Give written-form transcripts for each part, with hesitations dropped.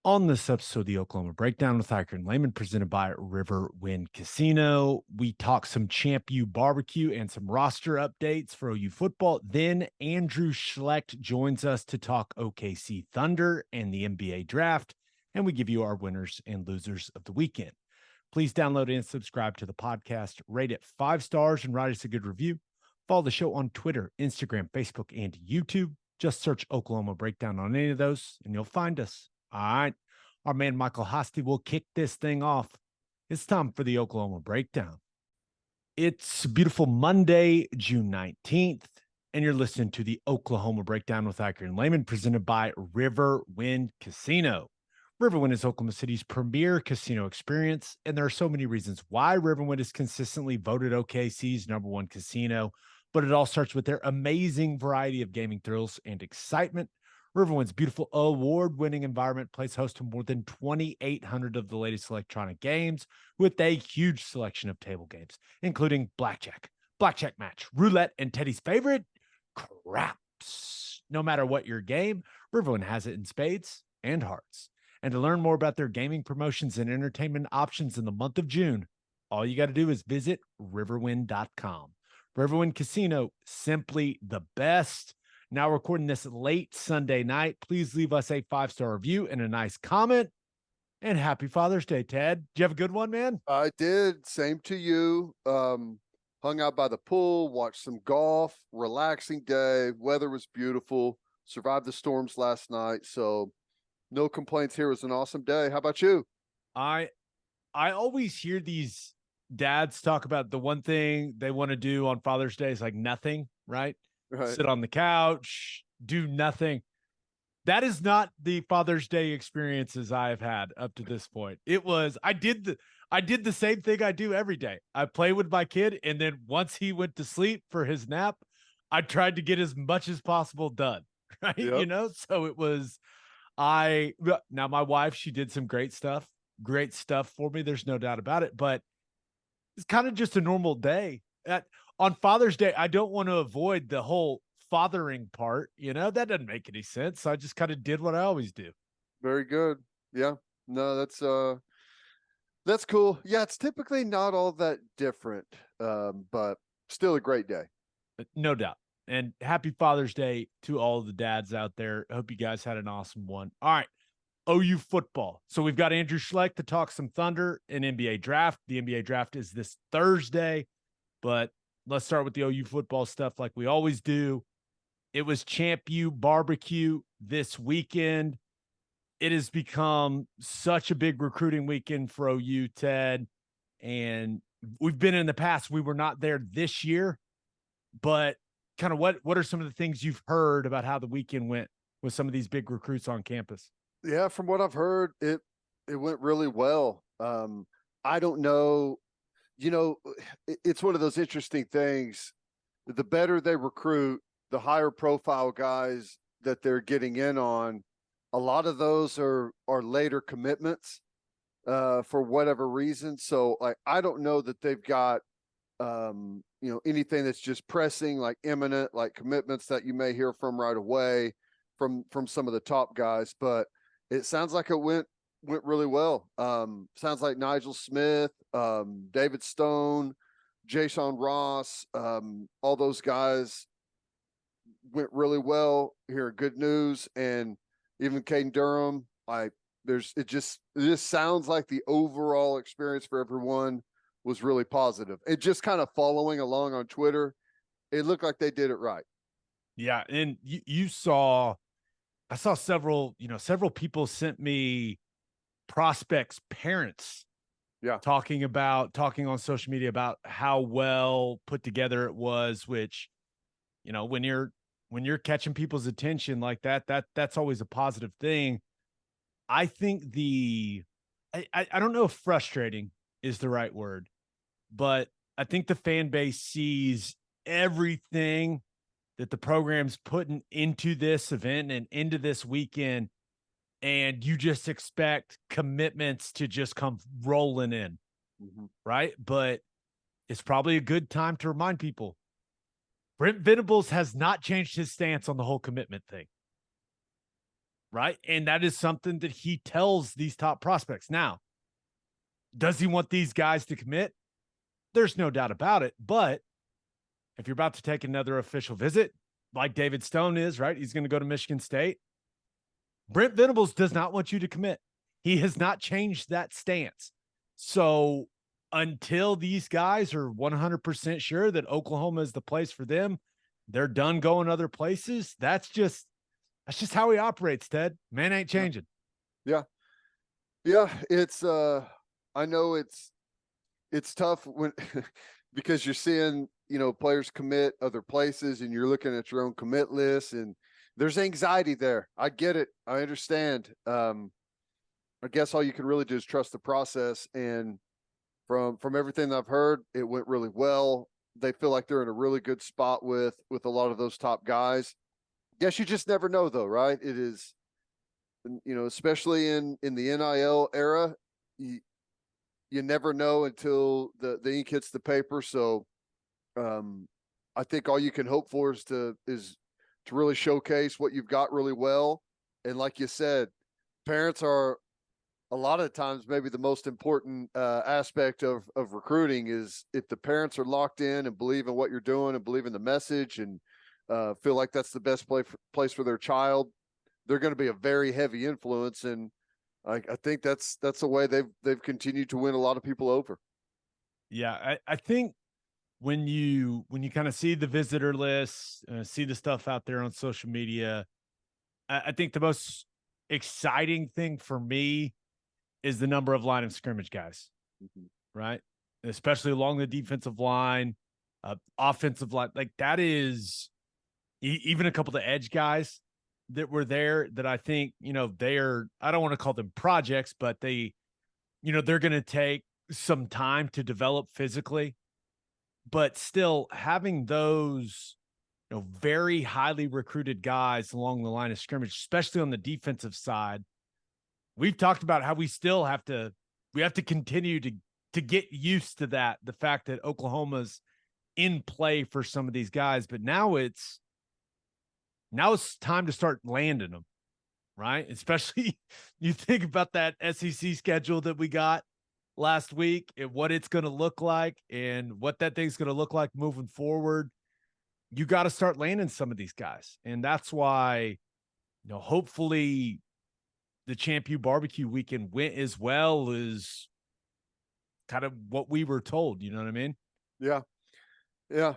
On this episode of the Oklahoma Breakdown with Ikard and Lehman, presented by Riverwind Casino, we talk some ChampU BBQ and some roster updates for OU football. Then Andrew Schlecht joins us to talk OKC Thunder and the NBA draft, and we give you our winners and losers of the weekend. Please download and subscribe to the podcast, rate it 5 stars, and write us a good review. Follow the show on Twitter, Instagram, Facebook, and YouTube. Just search Oklahoma Breakdown on any of those, and you'll find us. All right. Our man Michael Hosty will kick this thing off. It's time for the Oklahoma Breakdown. It's a beautiful Monday, June 19th, and you're listening to the Oklahoma Breakdown with Ikard and Lehman, presented by Riverwind Casino. Riverwind is Oklahoma City's premier casino experience, and there are so many reasons why Riverwind is consistently voted OKC's #1 casino, but it all starts with their amazing variety of gaming thrills and excitement. Riverwind's beautiful award-winning environment plays host to more than 2,800 of the latest electronic games with a huge selection of table games, including blackjack, blackjack match, roulette, and Teddy's favorite, craps. No matter what your game, Riverwind has it in spades and hearts. And to learn more about their gaming promotions and entertainment options in the month of June, all you got to do is visit riverwind.com. Riverwind Casino, simply the best. Now recording this late Sunday night. Please leave us a 5-star review and a nice comment. And happy Father's Day, Ted. Did you have a good one, man? I did. Same to you. Hung out by the pool, watched some golf, relaxing day. Weather was beautiful. Survived the storms last night. So no complaints here. It was an awesome day. How about you? I always hear these dads talk about the one thing they want to do on Father's Day is like nothing, right? Right. Sit on the couch, do nothing. That is not the Father's Day experiences I have had up to this point. It was, I did the same thing I do every day. I play with my kid, and then once he went to sleep for his nap, I tried to get as much as possible done. Right. Yep. You know, so it was, now my wife, she did some great stuff for me. There's no doubt about it, but it's kind of just a normal day. On Father's Day, I don't want to avoid the whole fathering part. You know, that doesn't make any sense. So I just kind of did what I always do. Very good. Yeah. No, that's cool. Yeah, it's typically not all that different, but still a great day. No doubt. And happy Father's Day to all of the dads out there. I hope you guys had an awesome one. All right. OU football. So we've got Andrew Schlecht to talk some Thunder and NBA draft. The NBA draft is this Thursday, but let's start with the OU football stuff like we always do. It was ChampU BBQ this weekend. It has become such a big recruiting weekend for OU, Ted. And we've been in the past. We were not there this year, but kind of what are some of the things you've heard about how the weekend went with some of these big recruits on campus? Yeah, from what I've heard, it went really well. I don't know. You know, it's one of those interesting things. The better they recruit, the higher profile guys that they're getting in on, a lot of those are later commitments for whatever reason. So I don't know that they've got anything that's just pressing, like imminent, like commitments that you may hear from right away from some of the top guys, but it sounds like it went really well. Sounds like Nigel Smith, David Stone, Jayson Ross, all those guys went really well. Here, good news, and even Caden Durham. It just sounds like the overall experience for everyone was really positive. It just kind of following along on Twitter, it looked like they did it right. Yeah, and I saw several people sent me prospects' parents talking on social media about how well put together it was, which, you know, when you're catching people's attention like that's always a positive thing. I think I don't know if frustrating is the right word, but I think the fan base sees everything that the program's putting into this event and into this weekend, and you just expect commitments to just come rolling in, right? But it's probably a good time to remind people, Brent Venables has not changed his stance on the whole commitment thing. right? And that is something that he tells these top prospects. Now, does he want these guys to commit? There's no doubt about it. But if you're about to take another official visit, like David Stone is, right? He's going to go to Michigan State. Brent Venables does not want you to commit. He has not changed that stance. So until these guys are 100% sure that Oklahoma is the place for them, they're done going other places. That's just how he operates, Ted. Man ain't changing. Yeah. Yeah. It's I know it's tough when because you're seeing, players commit other places and you're looking at your own commit list and there's anxiety there. I get it. I understand. I guess all you can really do is trust the process. And from everything that I've heard, it went really well. They feel like they're in a really good spot with a lot of those top guys. Guess you just never know though, right? It is, especially in the NIL era, you never know until the ink hits the paper. So I think all you can hope for is to really showcase what you've got really well. And like you said, parents are a lot of times maybe the most important aspect of recruiting is if the parents are locked in and believe in what you're doing and believe in the message and feel like that's the best place for their child, they're going to be a very heavy influence. And I think that's the way they've continued to win a lot of people over. Yeah, I think when you kind of see the visitor lists, see the stuff out there on social media, I think the most exciting thing for me is the number of line of scrimmage guys, right? Especially along the defensive line, offensive line. Like that is even a couple of the edge guys that were there that I think, they're, I don't want to call them projects, but they're going to take some time to develop physically, but still having those, very highly recruited guys along the line of scrimmage, especially on the defensive side. We've talked about how we have to continue to get used to that. The fact that Oklahoma's in play for some of these guys, but now it's time to start landing them, right? Especially you think about that SEC schedule that we got last week and what it's going to look like and what that thing's going to look like moving forward. You got to start landing some of these guys. And that's why, hopefully the ChampU BBQ weekend went as well as kind of what we were told. You know what I mean? Yeah. Yeah.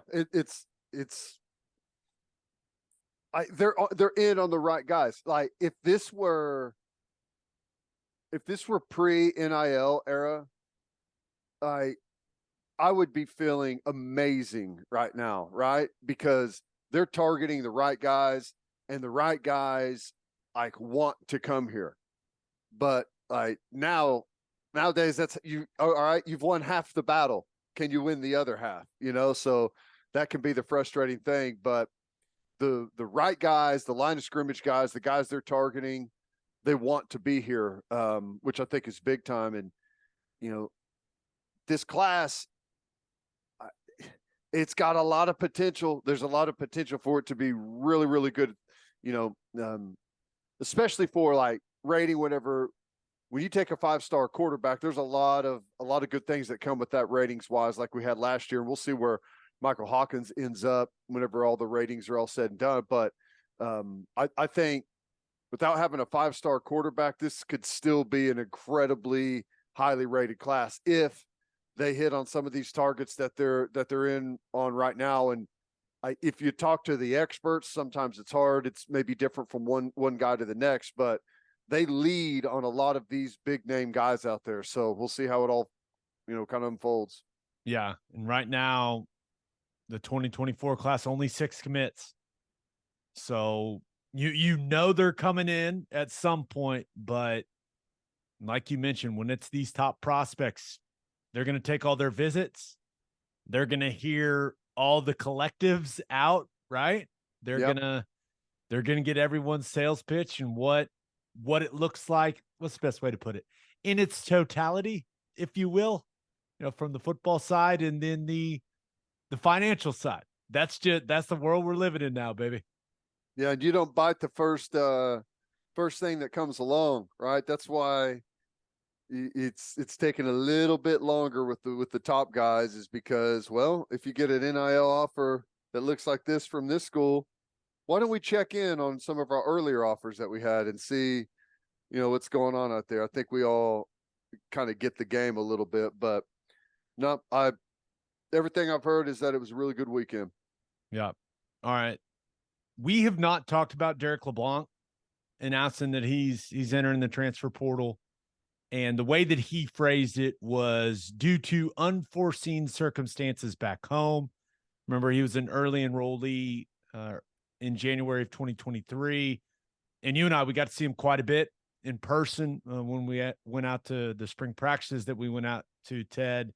They're in on the right guys. Like if this were pre NIL era, I would be feeling amazing right now, right? Because they're targeting the right guys and the right guys like want to come here. But like nowadays that's you all right, you've won half the battle. Can you win the other half? So that can be the frustrating thing. But the right guys, the line of scrimmage guys, the guys they're targeting, they want to be here, which I think is big time. And this class, it's got a lot of potential. There's a lot of potential for it to be really, really good, especially for like rating, whatever. When you take a 5-star quarterback, there's a lot of good things that come with that ratings wise, like we had last year. And we'll see where Michael Hawkins ends up whenever all the ratings are all said and done. But I think without having a 5-star quarterback, this could still be an incredibly highly rated class if they hit on some of these targets that they're in on right now. And if you talk to the experts, sometimes it's hard. It's maybe different from one guy to the next, but they lead on a lot of these big name guys out there. So we'll see how it all, kind of unfolds. Yeah. And right now, the 2024 class, only 6 commits. So they're coming in at some point, but like you mentioned, when it's these top prospects, they're going to take all their visits. They're going to hear all the collectives out, right? They're going to get everyone's sales pitch and what it looks like. What's the best way to put it? In its totality, if you will, from the football side and then the financial side. That's the world we're living in now, baby. Yeah, and you don't bite the first first thing that comes along, right? That's why it's taking a little bit longer with the top guys, is because, well, if you get an NIL offer that looks like this from this school, why don't we check in on some of our earlier offers that we had and see, what's going on out there? I think we all kind of get the game a little bit, but no, everything I've heard is that it was a really good weekend. Yeah. All right. We have not talked about Derrick Leblanc announcing that he's entering the transfer portal. And the way that he phrased it was due to unforeseen circumstances back home. Remember, he was an early enrollee in January of 2023. And you and I, we got to see him quite a bit in person when we went out to the spring practices that we went out to, Ted.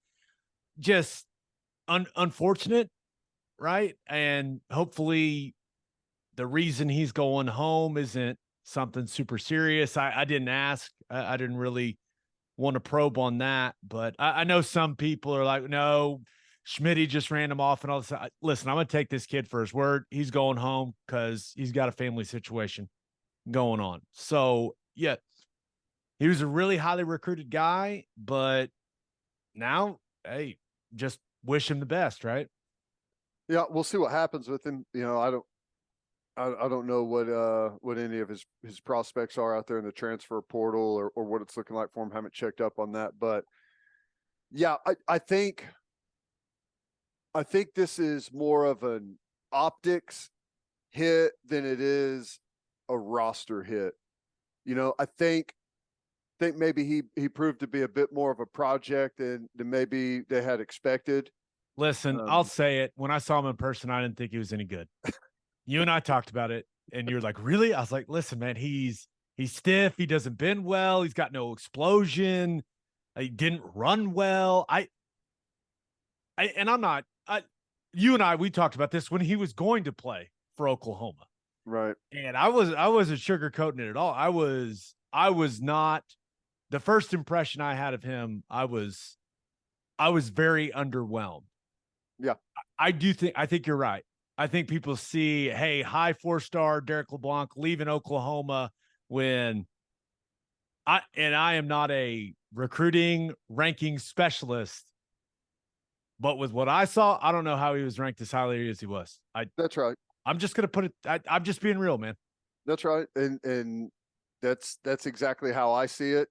Just unfortunate, right? And hopefully the reason he's going home isn't something super serious. I didn't ask. I didn't really want to probe on that, but I know some people are like, no, Schmitty just ran him off and all this. Listen, I'm going to take this kid for his word. He's going home because he's got a family situation going on. So, yeah, he was a really highly recruited guy, but now, hey, just wish him the best, right? Yeah, we'll see what happens with him. I don't know what any of his prospects are out there in the transfer portal, or what it's looking like for him. Haven't checked up on that, but yeah, I think this is more of an optics hit than it is a roster hit. I think maybe he proved to be a bit more of a project than maybe they had expected. Listen, I'll say it. When I saw him in person, I didn't think he was any good. You and I talked about it, and you're like, really? I was like, listen, man, he's stiff. He doesn't bend well. He's got no explosion. He didn't run well. And I'm not, you and I, we talked about this when he was going to play for Oklahoma. Right. And I wasn't sugarcoating it at all. I was not. The first impression I had of him, I was very underwhelmed. Yeah. I think you're right. I think people see, hey, high 4-star Derrick LeBlanc leaving Oklahoma when I am not a recruiting ranking specialist, but with what I saw, I don't know how he was ranked as highly as he was. That's right. I'm just going to put it, I'm just being real, man. That's right. And that's exactly how I see it.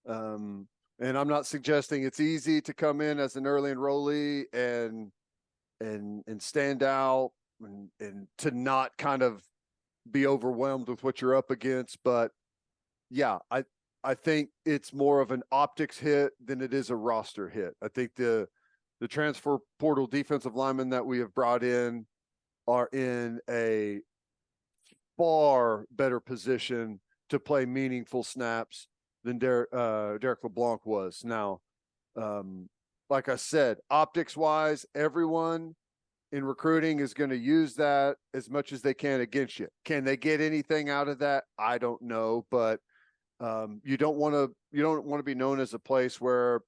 And I'm not suggesting it's easy to come in as an early enrollee and stand out and to not kind of be overwhelmed with what you're up against. But yeah, I think it's more of an optics hit than it is a roster hit. I think the transfer portal defensive linemen that we have brought in are in a far better position to play meaningful snaps than Derrick LeBlanc was. Now, like I said, optics wise, everyone in recruiting is going to use that as much as they can against you. Can they get anything out of that? I don't know, but you don't want to be known as a place where,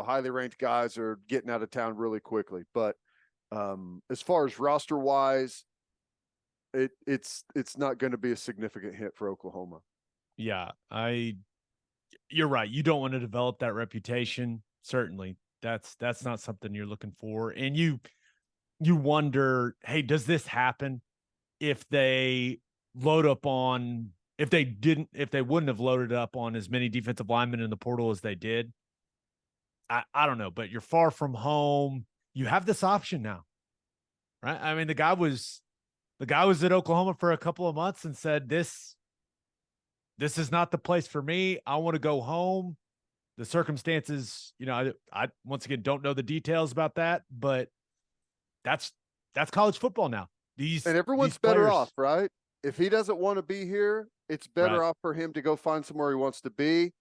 highly ranked guys are getting out of town really quickly. But as far as roster wise, it's not going to be a significant hit for Oklahoma. Yeah, you're right. You don't want to develop that reputation. Certainly, that's not something you're looking for. And you wonder, hey, does this happen if they wouldn't have loaded up on as many defensive linemen in the portal as they did? I don't know, but you're far from home. You have this option now, right? I mean, the guy was at Oklahoma for a couple of months and said, this is not the place for me. I want to go home. The circumstances, I once again don't know the details about that, but that's college football now. And everyone's better off, right? If he doesn't want to be here, it's better off for him to go find somewhere he wants to be.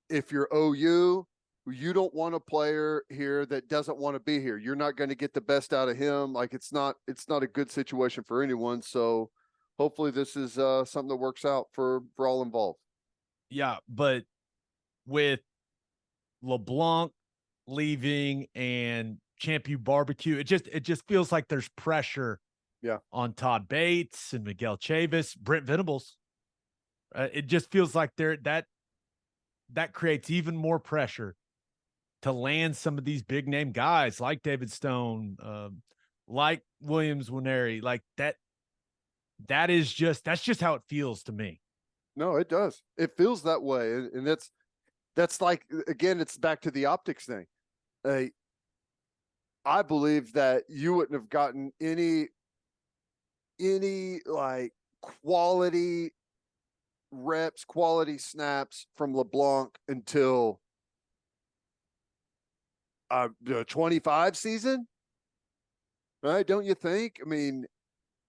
If you're OU, you don't want a player here that doesn't want to be here. You're not going to get the best out of him. Like it's not a good situation for anyone. So hopefully this is something that works out for all involved. Yeah, but with LeBlanc leaving and ChampU BBQ, it just feels like there's pressure on Todd Bates and Miguel Chavis, Brent Venables. It just feels like that creates even more pressure to land some of these big name guys like David Stone, like Williams Winery, like that. That's just how it feels to me. No, it does. It feels that way, and that's like, again, it's back to the optics thing. I believe that you wouldn't have gotten any like quality reps, quality snaps from LeBlanc until the 25 season, right? Don't you think? I mean,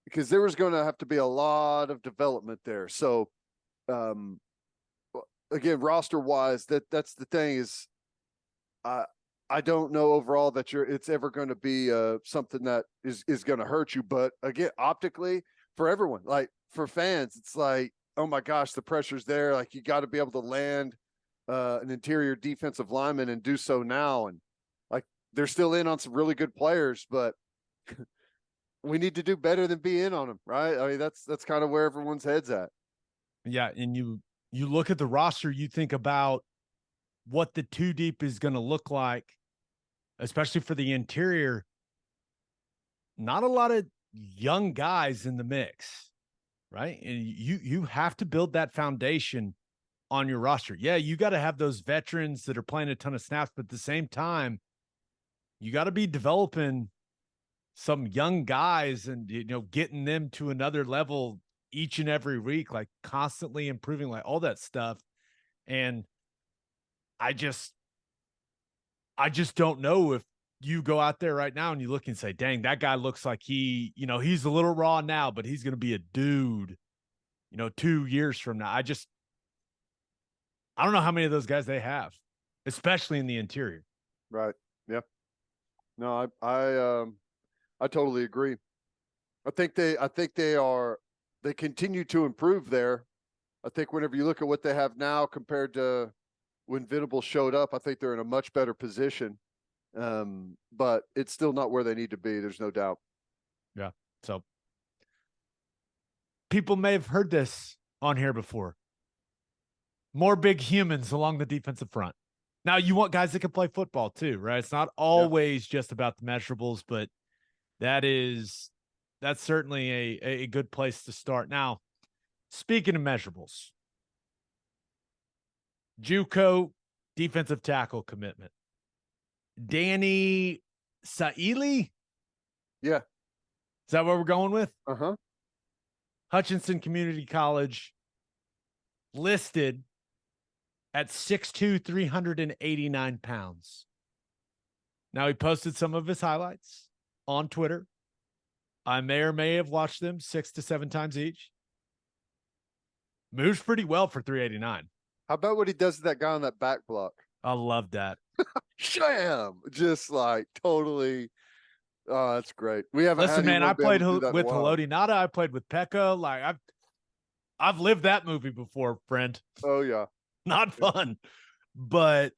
because there was going to have to be a lot of development there. So, again, roster wise, that's the thing is, I don't know overall that it's ever going to be something that is going to hurt you. But again, optically, for everyone, like for fans, it's like, oh my gosh, the pressure's there. Like, you got to be able to land an interior defensive lineman and do so now. And like, they're still in on some really good players, but we need to do better than be in on them, right? I mean, that's kind of where everyone's head's at. Yeah, and you look at the roster, you think about what the two deep is going to look like, especially for the interior. Not a lot of young guys in the mix, right? And you have to build that foundation on your roster. Yeah, you got to have those veterans that are playing a ton of snaps, but at the same time, you got to be developing some young guys and, you know, getting them to another level each and every week, like constantly improving, like all that stuff. And I just don't know if you go out there right now and you look and say, dang, that guy looks like he's a little raw now, but he's going to be a dude, 2 years from now. I don't know how many of those guys they have, especially in the interior. Right. Yeah. No, I totally agree. I think they continue to improve there. I think whenever you look at what they have now compared to when Venables showed up, I think they're in a much better position. But it's still not where they need to be. There's no doubt. Yeah. So people may have heard this on here before. More big humans along the defensive front. Now, you want guys that can play football too, right? It's not always just about the measurables, but that's certainly a good place to start. Now, speaking of measurables, JUCO defensive tackle commitment. Danny Saili? Yeah. Is that what we're going with? Uh-huh. Hutchinson Community College, listed at 6'2", 389 pounds. Now, he posted some of his highlights on Twitter. I may or may have watched them 6 to 7 times each. Moves pretty well for 389. How about what he does to that guy on that back block? I love that. Sham! Just like totally. Oh, that's great. We haven't. Listen, man, I played with Haloti Nada. I played with Pekka. Like I've lived that movie before, friend. Oh yeah, not fun, but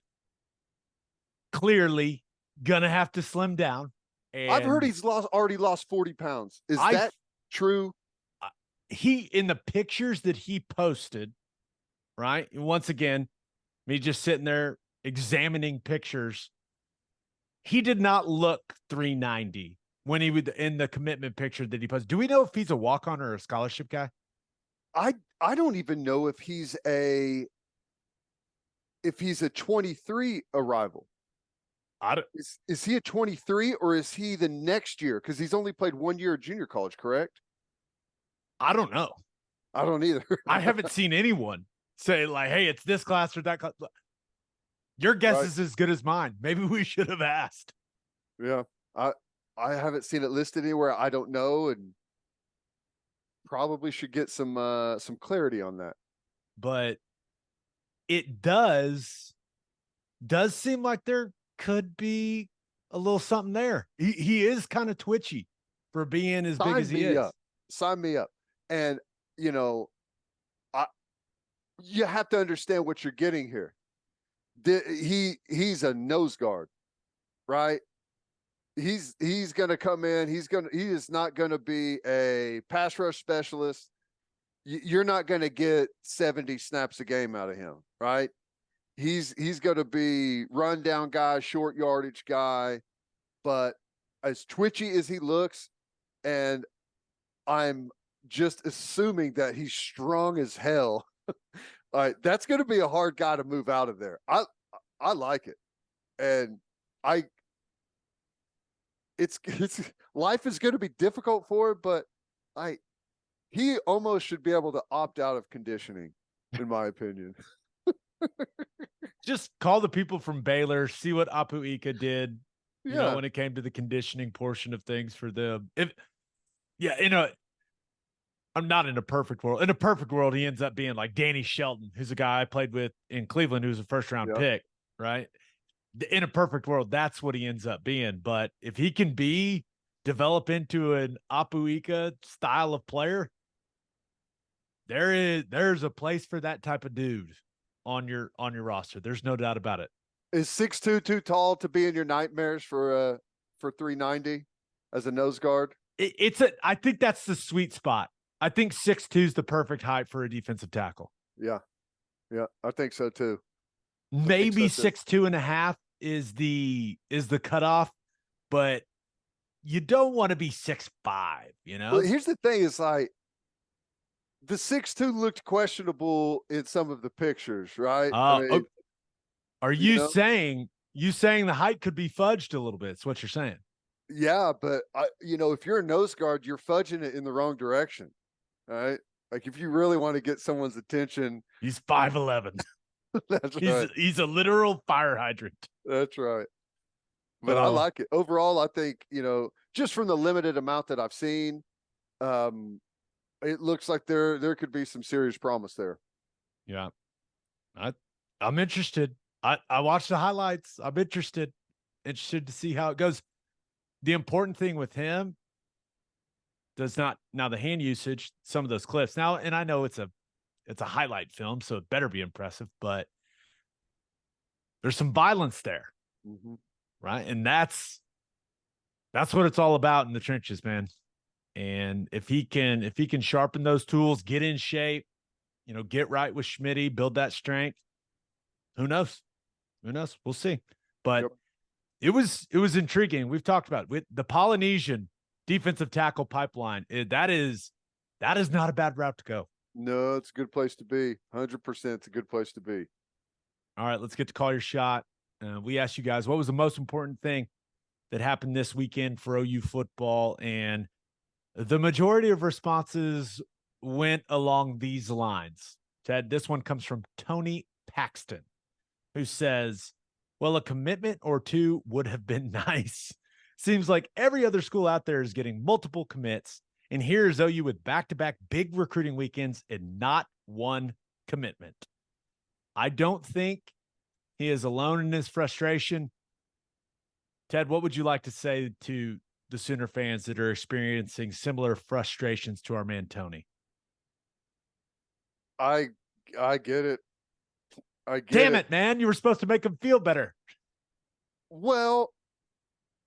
clearly gonna have to slim down. And I've heard he's already lost 40 pounds. Is that true? He, in the pictures that he posted, right? Once again, me just sitting there examining pictures. He did not look 390 when he would in the commitment picture that he posted. Do we know if he's a walk-on or a scholarship guy? I don't even know if he's a 23 arrival. Is he a 23 or is he the next year? Because he's only played 1 year of junior college, correct? I don't know. I don't either. I haven't seen anyone say like, hey, it's this class or that class. Your guess is as good as mine. Maybe we should have asked. Yeah. I haven't seen it listed anywhere. I don't know, and probably should get some clarity on that. But it does seem like there could be a little something there. He is kind of twitchy for being as big as he is. Sign me up. And you have to understand what you're getting here. He's a nose guard, right? He's going to come in. He is not going to be a pass rush specialist. you're not going to get 70 snaps a game out of him, right? He's going to be run down guy, short yardage guy, but as twitchy as he looks, and I'm just assuming that he's strong as hell. All right, that's going to be a hard guy to move out of there. I like it, and it's life is going to be difficult for him, but he almost should be able to opt out of conditioning, in my opinion. Just call the people from Baylor, see what Apu Ika did, Yeah. you know, when it came to the conditioning portion of things for them. I'm not in a perfect world. In a perfect world, he ends up being like Danny Shelton, who's a guy I played with in Cleveland, who's a first-round pick, right? In a perfect world, that's what he ends up being. But if he can develop into an Apu Ika style of player, there's a place for that type of dude on your roster. There's no doubt about it. Is 6'2" too tall to be in your nightmares for 390 as a nose guard? I think that's the sweet spot. I think 6'2" is the perfect height for a defensive tackle. Yeah. Yeah, I think so too. Maybe 6'2.5" is the cutoff, but you don't want to be 6'5", you know? Well, here's the thing, is like the 6'2" looked questionable in some of the pictures, right? Are you saying the height could be fudged a little bit? It's what you're saying. Yeah, but if you're a nose guard, you're fudging it in the wrong direction. Right? Like if you really want to get someone's attention. He's 5'11". That's right. He's a literal fire hydrant. That's right. But I like it. Overall, I think, just from the limited amount that I've seen, it looks like there could be some serious promise there. Yeah. I'm interested. I watched the highlights. I'm interested to see how it goes. The important thing with him does not, now the hand usage, some of those clips now, and I know it's a highlight film, so it better be impressive, but there's some violence there. Mm-hmm. Right. And that's what it's all about in the trenches, man. And if he can sharpen those tools, get in shape, get right with Schmitty, build that strength, who knows? We'll see. But it was intriguing. We've talked about it. With the Polynesian defensive tackle pipeline. That is not a bad route to go. No, it's a good place to be. 100%. It's a good place to be. All right, let's get to call your shot. We asked you guys, what was the most important thing that happened this weekend for OU football? And the majority of responses went along these lines. Ted, this one comes from Tony Paxton, who says, well, a commitment or two would have been nice. Seems like every other school out there is getting multiple commits, and here's OU with back-to-back big recruiting weekends and not one commitment. I don't think he is alone in his frustration. Ted, what would you like to say to the Sooner fans that are experiencing similar frustrations to our man Tony? I get it. Damn it, man. You were supposed to make him feel better. Well,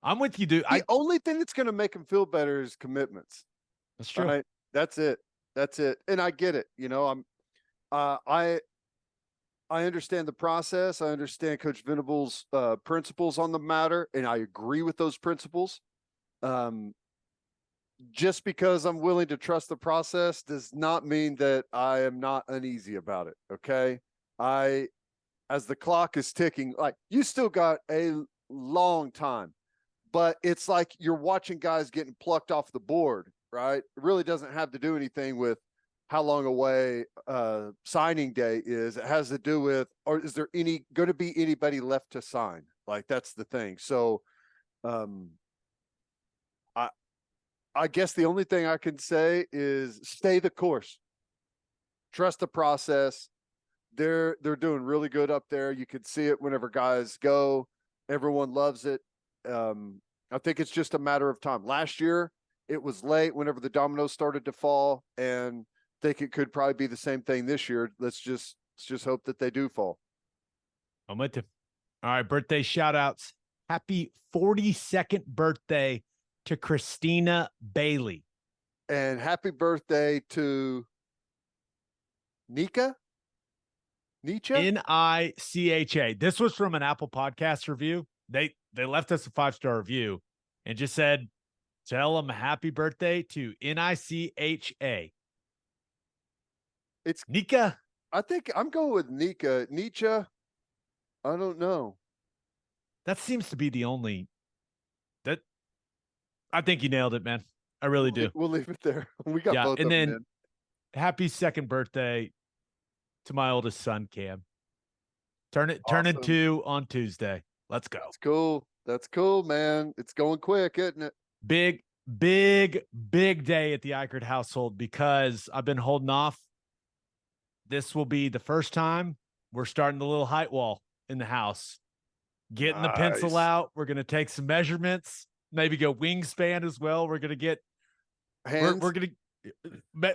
I'm with you, dude. The only thing that's going to make him feel better is commitments. That's true. Right? That's it. And I get it. I understand the process. I understand Coach Venable's principles on the matter, and I agree with those principles. Just because I'm willing to trust the process does not mean that I am not uneasy about it. Okay. As the clock is ticking, like, you still got a long time, but it's like you're watching guys getting plucked off the board, right? It really doesn't have to do anything with how long away signing day is. It has to do with, or is there going to be anybody left to sign? Like, that's the thing. So I guess the only thing I can say is stay the course. Trust the process. They're doing really good up there. You can see it whenever guys go. Everyone loves it. I think it's just a matter of time. Last year, it was late whenever the dominoes started to fall, and I think it could probably be the same thing this year. Let's just hope that they do fall. I'm with you. All right, birthday shout outs. Happy 42nd birthday to Christina Bailey. And happy birthday to Nika? Nietzsche? Nicha. This was from an Apple Podcast review. They left us a 5-star review and just said, tell them happy birthday to Nicha. It's Nika. I think I'm going with Nika. Nietzsche. I don't know. That seems to be the only that I think you nailed it, man. I really do. We'll leave it there. We got both and of then them in. Happy second birthday to my oldest son, Cam. Turning 2 on Tuesday. Let's go. That's cool. That's cool, man. It's going quick, isn't it? Big day at the Ikard household because I've been holding off. This will be the first time we're starting the little height wall in the house. Getting the pencil out. We're going to take some measurements, maybe go wingspan as well. We're going to get hands. We're going to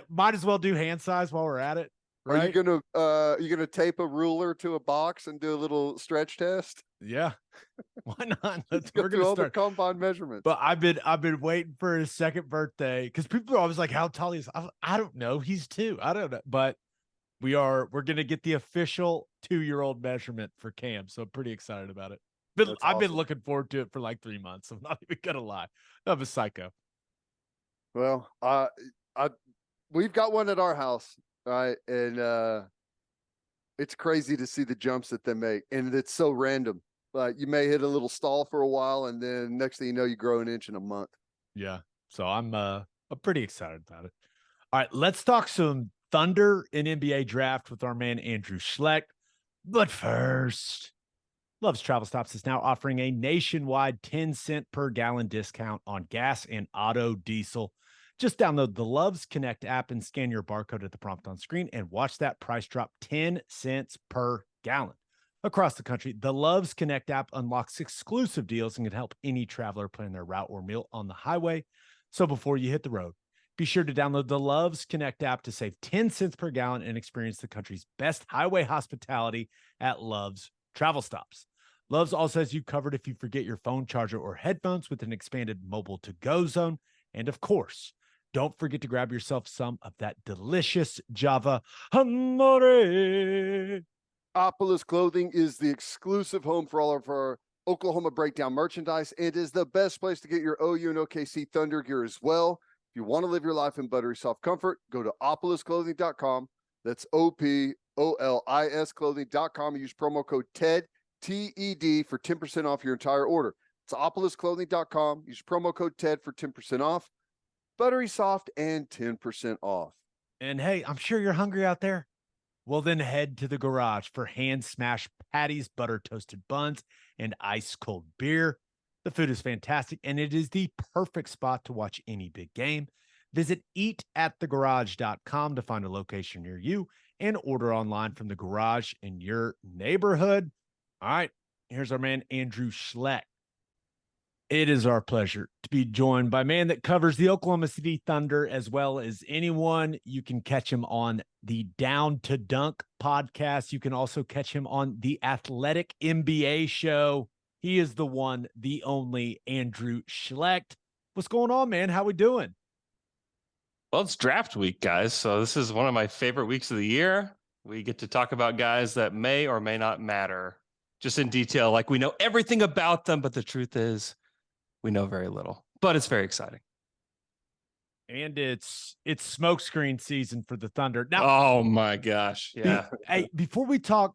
might as well do hand size while we're at it. Right? Are you gonna tape a ruler to a box and do a little stretch test? Yeah. Why not? We're gonna start the combine measurements. But I've been waiting for his second birthday because people are always like, how tall he is. I don't know. He's 2. I don't know. But we're gonna get the official 2-year-old measurement for Cam. So I'm pretty excited about it. I've been looking forward to it for like 3 months. I'm not even gonna lie. I'm a psycho. Well, we've got one at our house. Right. And it's crazy to see the jumps that they make. And it's so random. Like you may hit a little stall for a while, and then next thing you know, you grow an inch in a month. Yeah. So I'm pretty excited about it. All right, let's talk some Thunder and NBA draft with our man Andrew Schlecht. But first, Love's Travel Stops is now offering a nationwide 10-cent per gallon discount on gas and auto diesel. Just download the Loves Connect app and scan your barcode at the prompt on screen and watch that price drop 10 cents per gallon. Across the country, the Loves Connect app unlocks exclusive deals and can help any traveler plan their route or meal on the highway. So before you hit the road, be sure to download the Loves Connect app to save 10 cents per gallon and experience the country's best highway hospitality at Love's Travel Stops. Love's also has you covered if you forget your phone charger or headphones with an expanded mobile to-go zone. And of course, don't forget to grab yourself some of that delicious Java Amore. Opolis Clothing is the exclusive home for all of our Oklahoma Breakdown merchandise and is the best place to get your OU and OKC Thunder gear as well. If you want to live your life in buttery soft comfort, go to opolisclothing.com. That's OPOLIS clothing.com and use promo code TED, TED for 10% off your entire order. It's opolisclothing.com. Use promo code TED for 10% off. Buttery soft and 10% off. And hey, I'm sure you're hungry out there. Well, then head to the garage for hand smashed patties, butter toasted buns, and ice cold beer. The food is fantastic, and it is the perfect spot to watch any big game. Visit eatatthegarage.com to find a location near you and order online from the garage in your neighborhood. All right, here's our man, Andrew Schlecht. It is our pleasure to be joined by a man that covers the Oklahoma City Thunder as well as anyone. You can catch him on the Down to Dunk podcast. You can also catch him on the Athletic NBA show. He is the one, the only Andrew Schlecht. What's going on, man? How we doing? Well, it's draft week, guys. So this is one of my favorite weeks of the year. We get to talk about guys that may or may not matter just in detail. Like we know everything about them, but the truth is, we know very little, but it's very exciting. And it's smokescreen season for the Thunder. Now, oh my gosh. Yeah. Hey, before we talk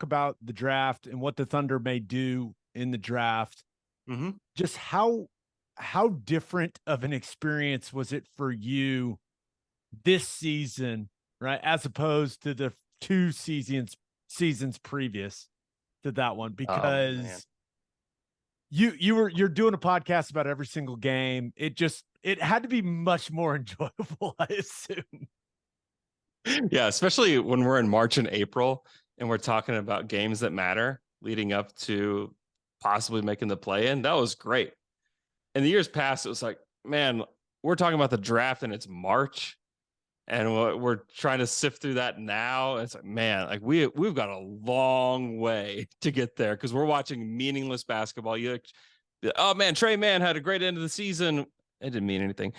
about the draft and what the Thunder may do in the draft, just how different of an experience was it for you this season, right? As opposed to the 2 seasons previous to that one, because you're doing a podcast about every single game. It had to be much more enjoyable, I assume. Yeah, especially when we're in March and April and we're talking about games that matter leading up to possibly making the play-in. That was great. In the years past, it was like, man, we're talking about the draft and it's March and we're trying to sift through that now. It's like, man, like we've got a long way to get there because we're watching meaningless basketball. Oh man, Trey Mann had a great end of the season. It didn't mean anything.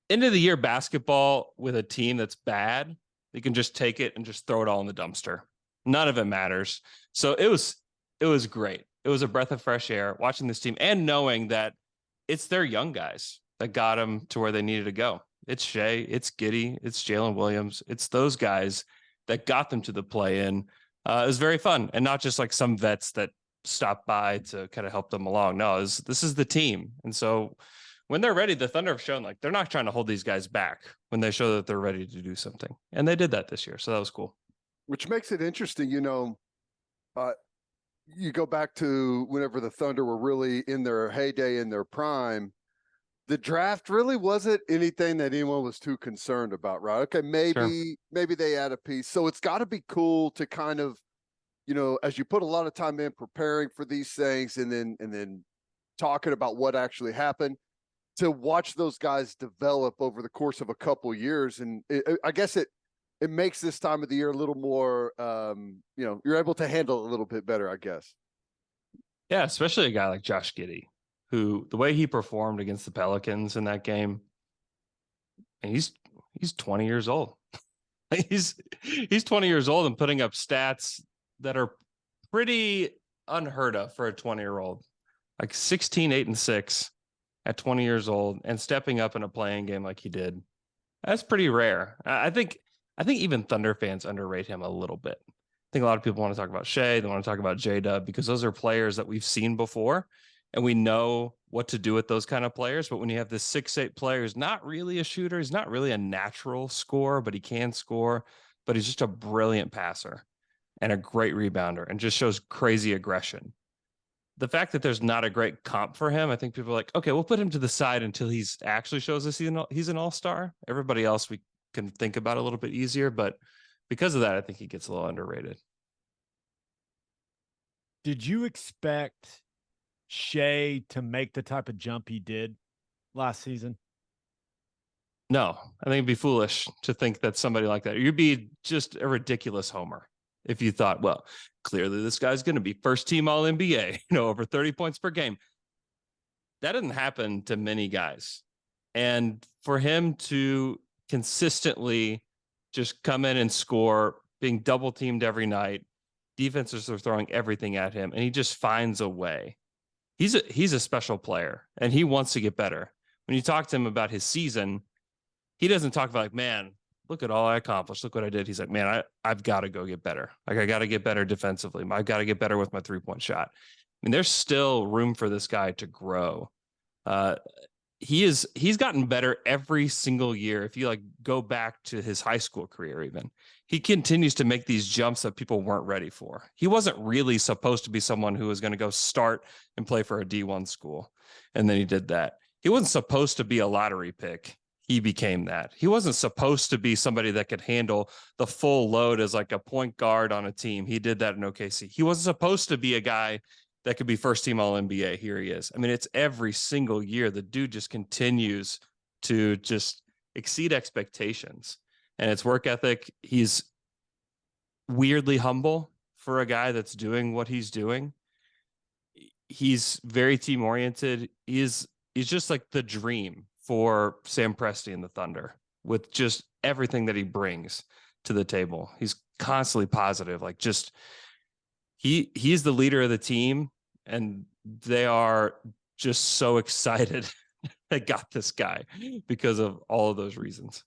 End of the year basketball with a team that's bad, You can just take it and just throw it all in the dumpster. None of it matters. So it was great. It was a breath of fresh air watching this team and knowing that it's their young guys that got them to where they needed to go. It's Shea, it's Giddey, it's Jalen Williams. It's those guys that got them to the play-in. It was very fun, and not just like some vets that stopped by to kind of help them along. No, this is the team. And so when they're ready, the Thunder have shown like they're not trying to hold these guys back when they show that they're ready to do something. And they did that this year. So that was cool. Which makes it interesting, you go back to whenever the Thunder were really in their heyday, in their prime, the draft really wasn't anything that anyone was too concerned about, right? Okay, maybe they add a piece. So it's got to be cool to kind of, as you put a lot of time in preparing for these things and then talking about what actually happened, to watch those guys develop over the course of a couple years. And I guess it makes this time of the year a little more, you're able to handle it a little bit better, I guess. Yeah, especially a guy like Josh Giddey, who the way he performed against the Pelicans in that game, and he's 20 years old. he's 20 years old and putting up stats that are pretty unheard of for a 20-year-old, like 16, 8, and 6 at 20 years old and stepping up in a playing game like he did. That's pretty rare. I think even Thunder fans underrate him a little bit. I think a lot of people want to talk about Shea. They want to talk about J-Dub because those are players that we've seen before and we know what to do with those kind of players. But when you have this 6'8" player who's not really a shooter, he's not really a natural scorer, but he can score, but he's just a brilliant passer and a great rebounder and just shows crazy aggression. The fact that there's not a great comp for him, I think people are like, okay, we'll put him to the side until he's actually shows us he's an all-star. Everybody else we can think about a little bit easier, but because of that, I think he gets a little underrated. Did you expect Shea to make the type of jump he did last season? No, I think it'd be foolish to think that somebody like that, you'd be just a ridiculous homer if you thought, well, clearly this guy's going to be first team all NBA, over 30 points per game. That didn't happen to many guys. And for him to consistently just come in and score, being double teamed every night, defenses are throwing everything at him, and he just finds a way. He's a special player, and he wants to get better. When you talk to him about his season, he doesn't talk about like, man, look at all I accomplished. Look what I did. He's like, man, I've got to go get better. Like, I got to get better defensively. I've got to get better with my 3-point shot. I mean, there's still room for this guy to grow. He's gotten better every single year. If you like go back to his high school career, even he continues to make these jumps that people weren't ready for. He wasn't really supposed to be someone who was going to go start and play for a D1 school. And then he did that. He wasn't supposed to be a lottery pick. He became that. He wasn't supposed to be somebody that could handle the full load as like a point guard on a team. He did that in OKC. He wasn't supposed to be a guy that could be first team all NBA. Here he is. I mean, it's every single year. The dude just continues to just exceed expectations, and it's work ethic. He's weirdly humble for a guy that's doing what he's doing. He's very team oriented. He's just like the dream for Sam Presti and the Thunder with just everything that he brings to the table. He's constantly positive. Like just, he's the leader of the team, and they are just so excited they got this guy because of all of those reasons.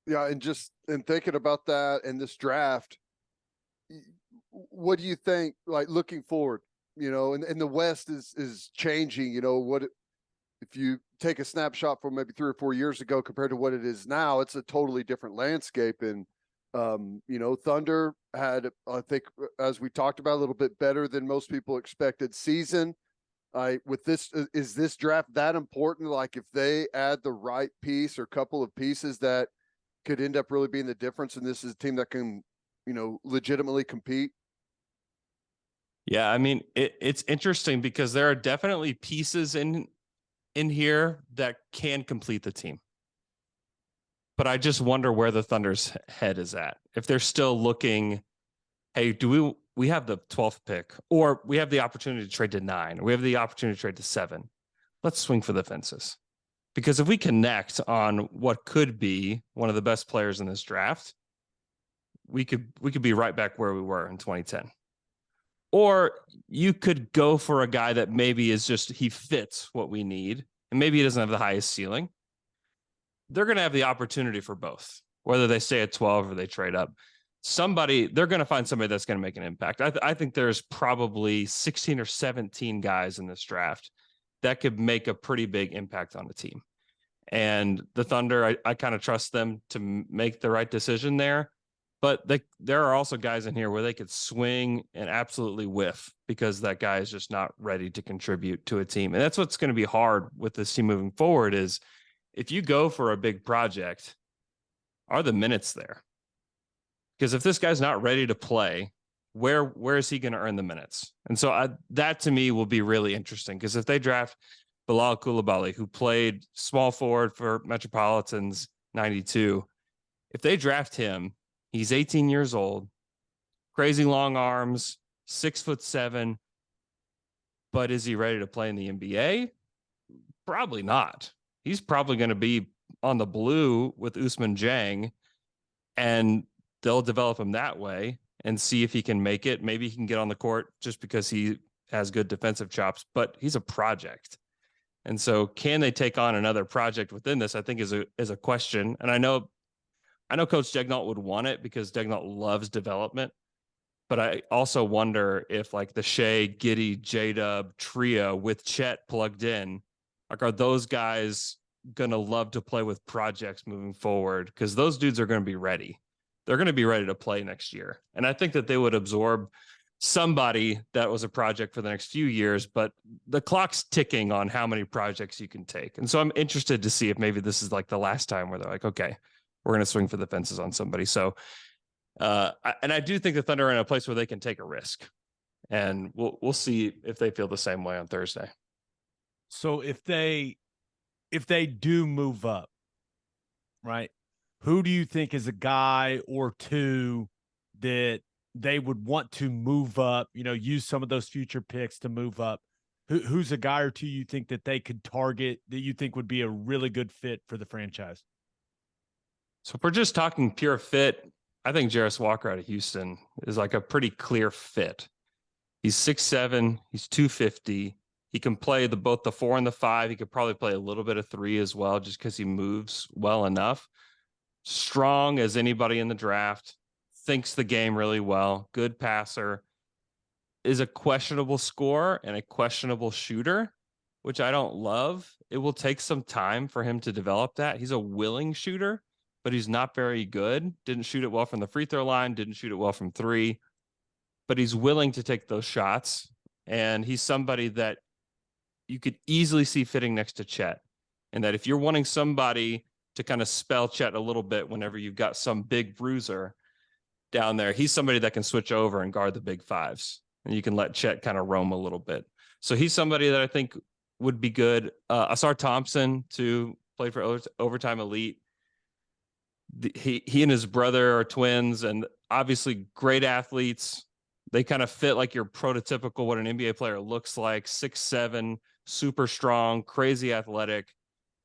Yeah. And thinking about that and this draft, what do you think, like looking forward, and the West is changing, what, if you take a snapshot from maybe 3 or 4 years ago compared to what it is now, it's a totally different landscape. And, Thunder had, I think, as we talked about, a little bit better than most people expected season. With this, is this draft that important? Like if they add the right piece or couple of pieces that could end up really being the difference, and this is a team that can, legitimately compete? Yeah, I mean, it's interesting because there are definitely pieces in here that can complete the team. But I just wonder where the Thunder's head is at. If they're still looking, hey, do we have the 12th pick, or we have the opportunity to trade to 9, or we have the opportunity to trade to 7. Let's swing for the fences. Because if we connect on what could be one of the best players in this draft, we could be right back where we were in 2010. Or you could go for a guy that maybe is just, he fits what we need, and maybe he doesn't have the highest ceiling. They're going to have the opportunity for both, whether they stay at 12 or they trade up. They're going to find somebody that's going to make an impact. I think there's probably 16 or 17 guys in this draft that could make a pretty big impact on the team. And the Thunder, I kind of trust them to make the right decision there. But there are also guys in here where they could swing and absolutely whiff because that guy is just not ready to contribute to a team. And that's what's going to be hard with this team moving forward is if you go for a big project, are the minutes there? Because if this guy's not ready to play, where is he going to earn the minutes? And so that to me will be really interesting because if they draft Bilal Coulibaly, who played small forward for Metropolitans 92, if they draft him, he's 18 years old, crazy long arms, 6'7", but is he ready to play in the NBA? Probably not. He's probably going to be on the blue with Usman Jang, and they'll develop him that way and see if he can make it. Maybe he can get on the court just because he has good defensive chops, but he's a project. And so can they take on another project within this, I think is a question. And I know Coach Degnault would want it because Degnault loves development. But I also wonder if like the Shea, Giddey, J-Dub trio with Chet plugged in, like are those guys going to love to play with projects moving forward? Because those dudes are going to be ready. They're going to be ready to play next year. And I think that they would absorb somebody that was a project for the next few years, but the clock's ticking on how many projects you can take. And so I'm interested to see if maybe this is like the last time where they're like, okay, we're going to swing for the fences on somebody. So, and I do think the Thunder are in a place where they can take a risk, and we'll see if they feel the same way on Thursday. So if they do move up, right, who do you think is a guy or two that they would want to move up, use some of those future picks to move up? Who's a guy or two you think that they could target that you think would be a really good fit for the franchise? So if we're just talking pure fit, I think Jarris Walker out of Houston is like a pretty clear fit. He's 6'7", he's 250. He can play both the 4 and the 5. He could probably play a little bit of 3 as well, just because he moves well enough. Strong as anybody in the draft, thinks the game really well, good passer, is a questionable scorer and a questionable shooter, which I don't love. It will take some time for him to develop that. He's a willing shooter, but he's not very good. Didn't shoot it well from the free throw line, didn't shoot it well from 3, but he's willing to take those shots. And he's somebody that you could easily see fitting next to Chet. And that if you're wanting somebody to kind of spell Chet a little bit whenever you've got some big bruiser down there, he's somebody that can switch over and guard the big 5s. And you can let Chet kind of roam a little bit. So he's somebody that I think would be good. Asar Thompson, too, played for Overtime Elite. He and his brother are twins, and obviously great athletes. They kind of fit like your prototypical what an NBA player looks like. 6'7", super strong, crazy athletic.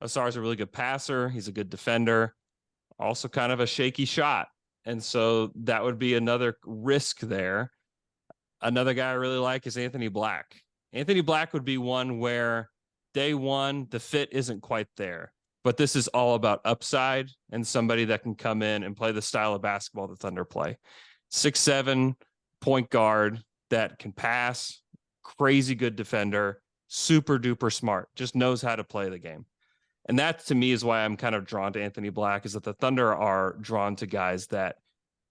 Asar's a really good passer. He's a good defender. Also kind of a shaky shot. And so that would be another risk there. Another guy I really like is Anthony Black. Anthony Black would be one where day one, the fit isn't quite there. But this is all about upside and somebody that can come in and play the style of basketball the Thunder play. 6'7", point guard that can pass, crazy good defender, super duper smart, just knows how to play the game. And that to me is why I'm kind of drawn to Anthony Black, is that the Thunder are drawn to guys that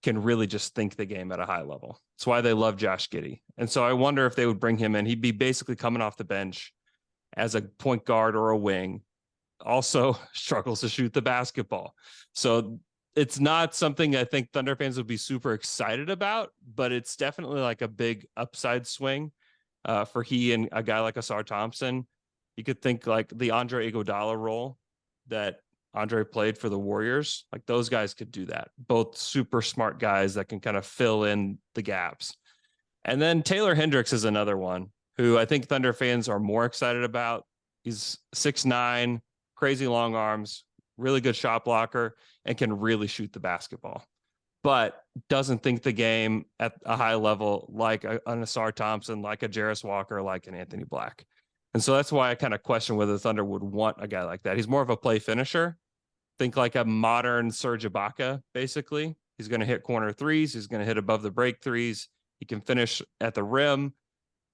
can really just think the game at a high level. That's why they love Josh Giddey. And so I wonder if they would bring him in. He'd be basically coming off the bench as a point guard or a wing. Also struggles to shoot the basketball. So it's not something I think Thunder fans would be super excited about, but it's definitely like a big upside swing for he and a guy like Asar Thompson. You could think like the Andre Iguodala role that Andre played for the Warriors. Like those guys could do that. Both super smart guys that can kind of fill in the gaps. And then Taylor Hendricks is another one who I think Thunder fans are more excited about. He's 6'9", crazy long arms, really good shot blocker, and can really shoot the basketball. but doesn't think the game at a high level like an Asar Thompson, like a Jarris Walker, like an Anthony Black. And so that's why I kind of question whether the Thunder would want a guy like that. He's more of a play finisher. Think like a modern Serge Ibaka, basically. He's going to hit corner threes. He's going to hit above the break threes. He can finish at the rim.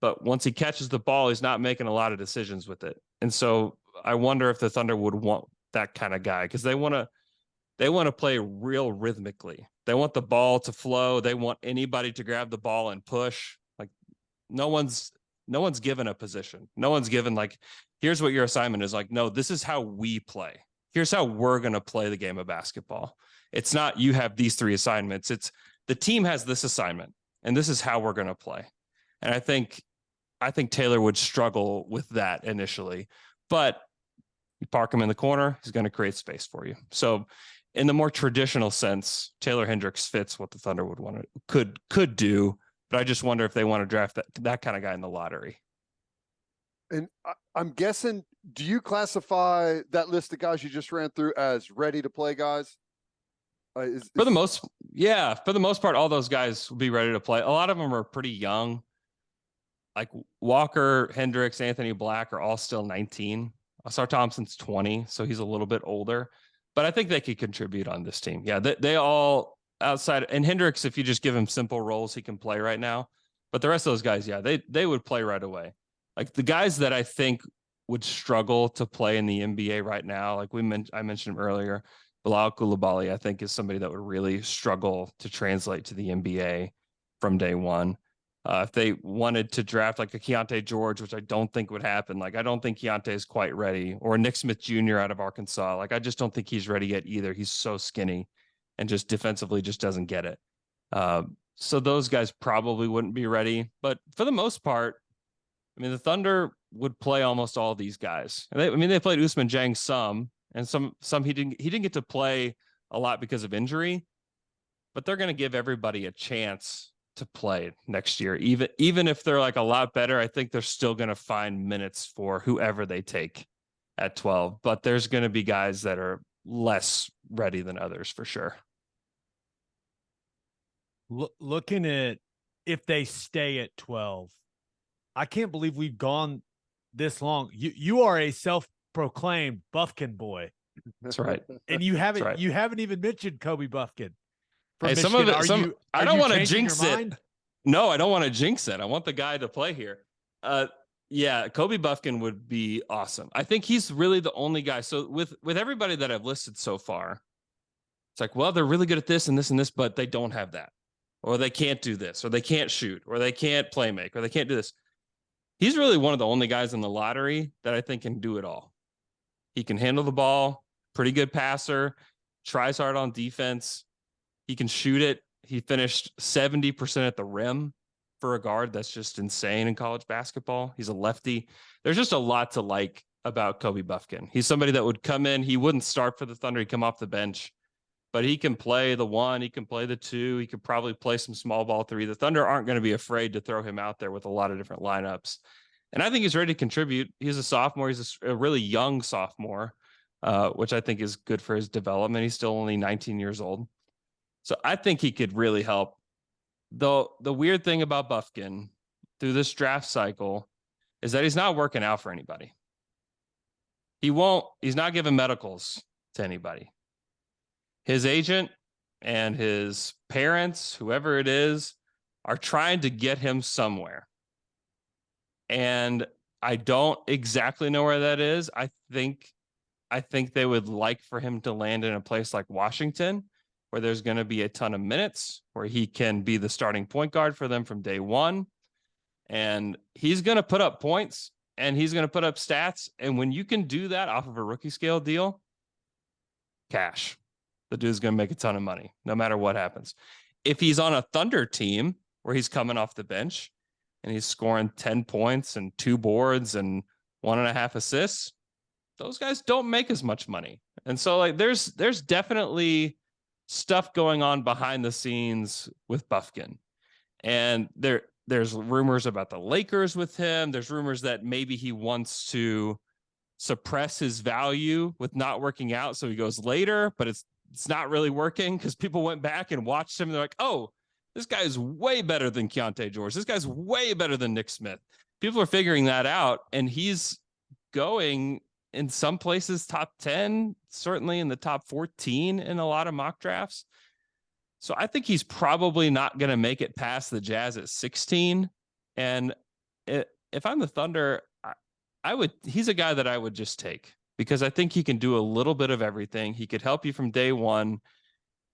But once he catches the ball, he's not making a lot of decisions with it. And so I wonder if the Thunder would want that kind of guy, because they want to play real rhythmically. They want the ball to flow. They want anybody to grab the ball and push. Like no one's given a position. No one's given like, here's what your assignment is. Like, no, this is how we play. Here's how we're going to play the game of basketball. It's not you have these 3 assignments. It's the team has this assignment and this is how we're going to play. And I think Taylor would struggle with that initially, but you park him in the corner, he's going to create space for you. So in the more traditional sense, Taylor Hendricks fits what the Thunder would want to could do, but I just wonder if they want to draft that kind of guy in the lottery. And I'm guessing, do you classify that list of guys you just ran through as ready to play guys? For the most part, all those guys will be ready to play. A lot of them are pretty young. Like Walker, Hendricks, Anthony Black are all still 19. Asar Thompson's 20, so he's a little bit older. But I think they could contribute on this team. Yeah, they all outside. And Hendricks, if you just give him simple roles, he can play right now. But the rest of those guys, yeah, they would play right away. Like the guys that I think would struggle to play in the NBA right now, like I mentioned him earlier, Bilal Coulibaly, I think is somebody that would really struggle to translate to the NBA from day one. If they wanted to draft like a Keontae George, which I don't think would happen, like I don't think Keontae is quite ready, or Nick Smith Jr. out of Arkansas, like I just don't think he's ready yet either. He's so skinny and just defensively just doesn't get it. So those guys probably wouldn't be ready. But for the most part, I mean, the Thunder would play almost all these guys. And they played Ousmane Dieng some, and some he didn't get to play a lot because of injury, but they're going to give everybody a chance to play next year. Even if they're like a lot better, I think they're still going to find minutes for whoever they take at 12, but there's going to be guys that are less ready than others for sure. Looking at if they stay at 12, I can't believe we've gone this long. You are a self-proclaimed Buffkin boy. That's right. And you haven't even mentioned Kobe Buffkin. Hey, Michigan. some of it, I don't want to jinx it. Mind? No, I don't want to jinx it. I want the guy to play here. Yeah, Kobe Buffkin would be awesome. I think he's really the only guy. So with everybody that I've listed so far, it's like, well, they're really good at this and this and this, but they don't have that, or they can't do this, or they can't shoot, or they can't play make, or they can't do this. He's really one of the only guys in the lottery that I think can do it all. He can handle the ball, pretty good passer, tries hard on defense. He can shoot it. He finished 70% at the rim for a guard. That's just insane in college basketball. He's a lefty. There's just a lot to like about Kobe Buffkin. He's somebody that would come in. He wouldn't start for the Thunder. He'd come off the bench, but he can play the 1. He can play the 2. He could probably play some small ball 3. The Thunder aren't going to be afraid to throw him out there with a lot of different lineups. And I think he's ready to contribute. He's a sophomore. He's a really young sophomore, which I think is good for his development. He's still only 19 years old. So I think he could really help. Though the weird thing about Buffkin through this draft cycle is that he's not working out for anybody. He's not giving medicals to anybody. His agent and his parents, whoever it is, are trying to get him somewhere. And I don't exactly know where that is. I think they would like for him to land in a place like Washington, where there's going to be a ton of minutes, where he can be the starting point guard for them from day one. And he's going to put up points and he's going to put up stats. And when you can do that off of a rookie scale deal, cash, the dude's going to make a ton of money no matter what happens. If he's on a Thunder team where he's coming off the bench and he's scoring 10 points and 2 boards and 1.5 assists, those guys don't make as much money. And so like there's definitely stuff going on behind the scenes with Buffkin. And there's rumors about the Lakers with him. There's rumors that maybe he wants to suppress his value with not working out, so he goes later, but it's not really working because people went back and watched him. And they're like, oh, this guy is way better than Keontae George. This guy's way better than Nick Smith. People are figuring that out, and he's going in some places top 10, certainly in the top 14 in a lot of mock drafts. So I think he's probably not going to make it past the Jazz at 16. And if I'm the Thunder, he's a guy that I would just take, because I think he can do a little bit of everything. He could help you from day one.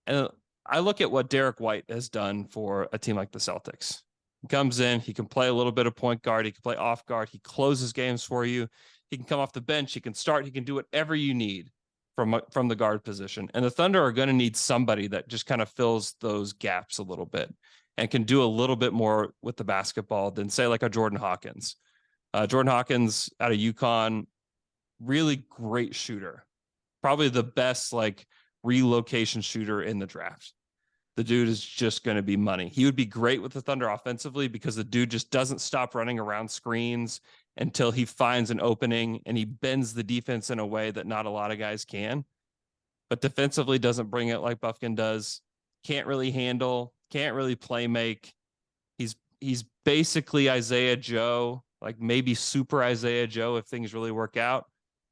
And I look at what Derrick White has done for a team like the Celtics. He comes in, he can play a little bit of point guard, he can play off guard, he closes games for you, he can come off the bench, he can start, he can do whatever you need from the guard position. And the Thunder are going to need somebody that just kind of fills those gaps a little bit and can do a little bit more with the basketball than, say, like a Jordan Hawkins. Jordan Hawkins out of UConn, really great shooter, probably the best like relocation shooter in the draft. The dude is just going to be money. He would be great with the Thunder offensively because the dude just doesn't stop running around screens until he finds an opening, and he bends the defense in a way that not a lot of guys can. But defensively doesn't bring it like Buffkin does. Can't really handle, can't really play make. He's basically Isaiah Joe, like maybe super Isaiah Joe if things really work out.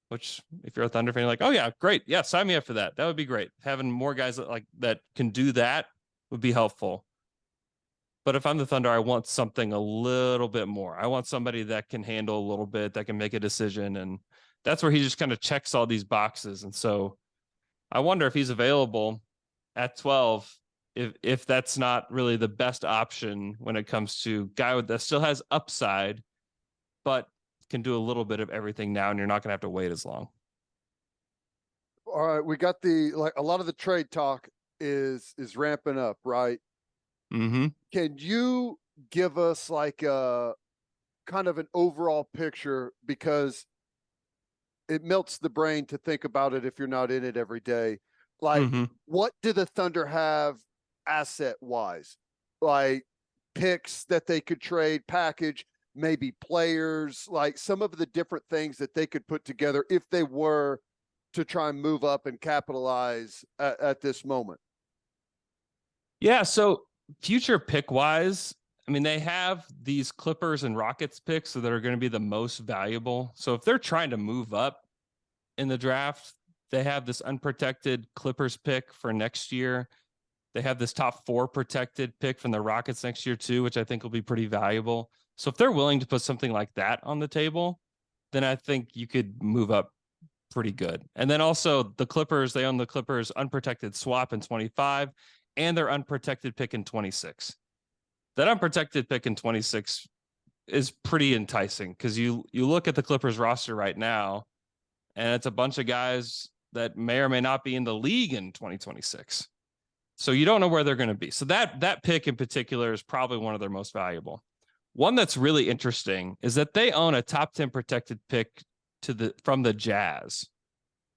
Which, if you're a Thunder fan, you're like, oh yeah, great, yeah, sign me up for that. That would be great. Having more guys that can do that would be helpful. But if I'm the Thunder, I want something a little bit more. I want somebody that can handle a little bit, that can make a decision, and that's where he just kind of checks all these boxes. And so, I wonder if he's available at 12. If that's not really the best option when it comes to guy that still has upside, but can do a little bit of everything now, and you're not going to have to wait as long. All right, we got a lot of the trade talk is ramping up, right? Mm-hmm. Can you give us like a kind of an overall picture, because it melts the brain to think about it if you're not in it every day. Like, what do the Thunder have asset wise? Like picks that they could trade, package, maybe players, like some of the different things that they could put together if they were to try and move up and capitalize at this moment. Yeah. So future pick wise, I mean, they have these Clippers and Rockets picks that are going to be the most valuable. So if they're trying to move up in the draft, they have this unprotected Clippers pick for next year. They have this top 4 protected pick from the Rockets next year too, which I think will be pretty valuable. So if they're willing to put something like that on the table, then I think you could move up pretty good. And then also the Clippers, they own the Clippers unprotected swap in 25 and their unprotected pick in 26. That unprotected pick in 26 is pretty enticing because you look at the Clippers roster right now, and it's a bunch of guys that may or may not be in the league in 2026. So you don't know where they're going to be. So that pick in particular is probably one of their most valuable. One that's really interesting is that they own a top 10 protected pick from the Jazz.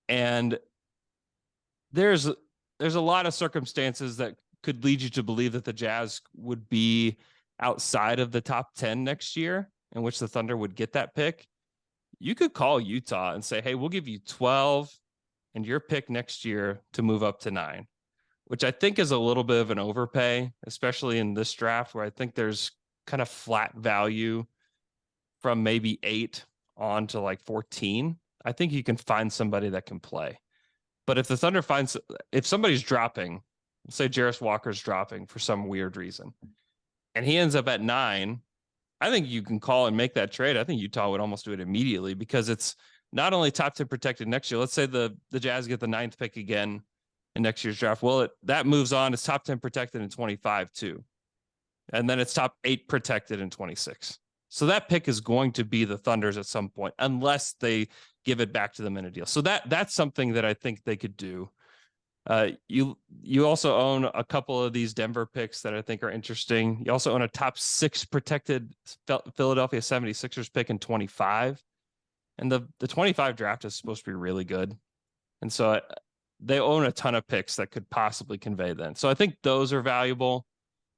And there's a lot of circumstances that could lead you to believe that the Jazz would be outside of the top 10 next year, in which the Thunder would get that pick. You could call Utah and say, hey, we'll give you 12 and your pick next year to move up to 9, which I think is a little bit of an overpay, especially in this draft where I think there's kind of flat value from maybe 8 on to like 14. I think you can find somebody that can play. But if the Thunder if somebody's dropping, say Jarris Walker's dropping for some weird reason, and he ends up at 9, I think you can call and make that trade. I think Utah would almost do it immediately because it's not only top 10 protected next year. Let's say the Jazz get the 9th pick again in next year's draft. Well, that moves on. It's top 10 protected in 25 too. And then it's top 8 protected in 26. So that pick is going to be the Thunder's at some point, unless they give it back to them in a deal. So that's something that I think they could do. You also own a couple of these Denver picks that I think are interesting. You also own a top 6 protected Philadelphia 76ers pick in 25. And the 25 draft is supposed to be really good. And so they own a ton of picks that could possibly convey then. So I think those are valuable.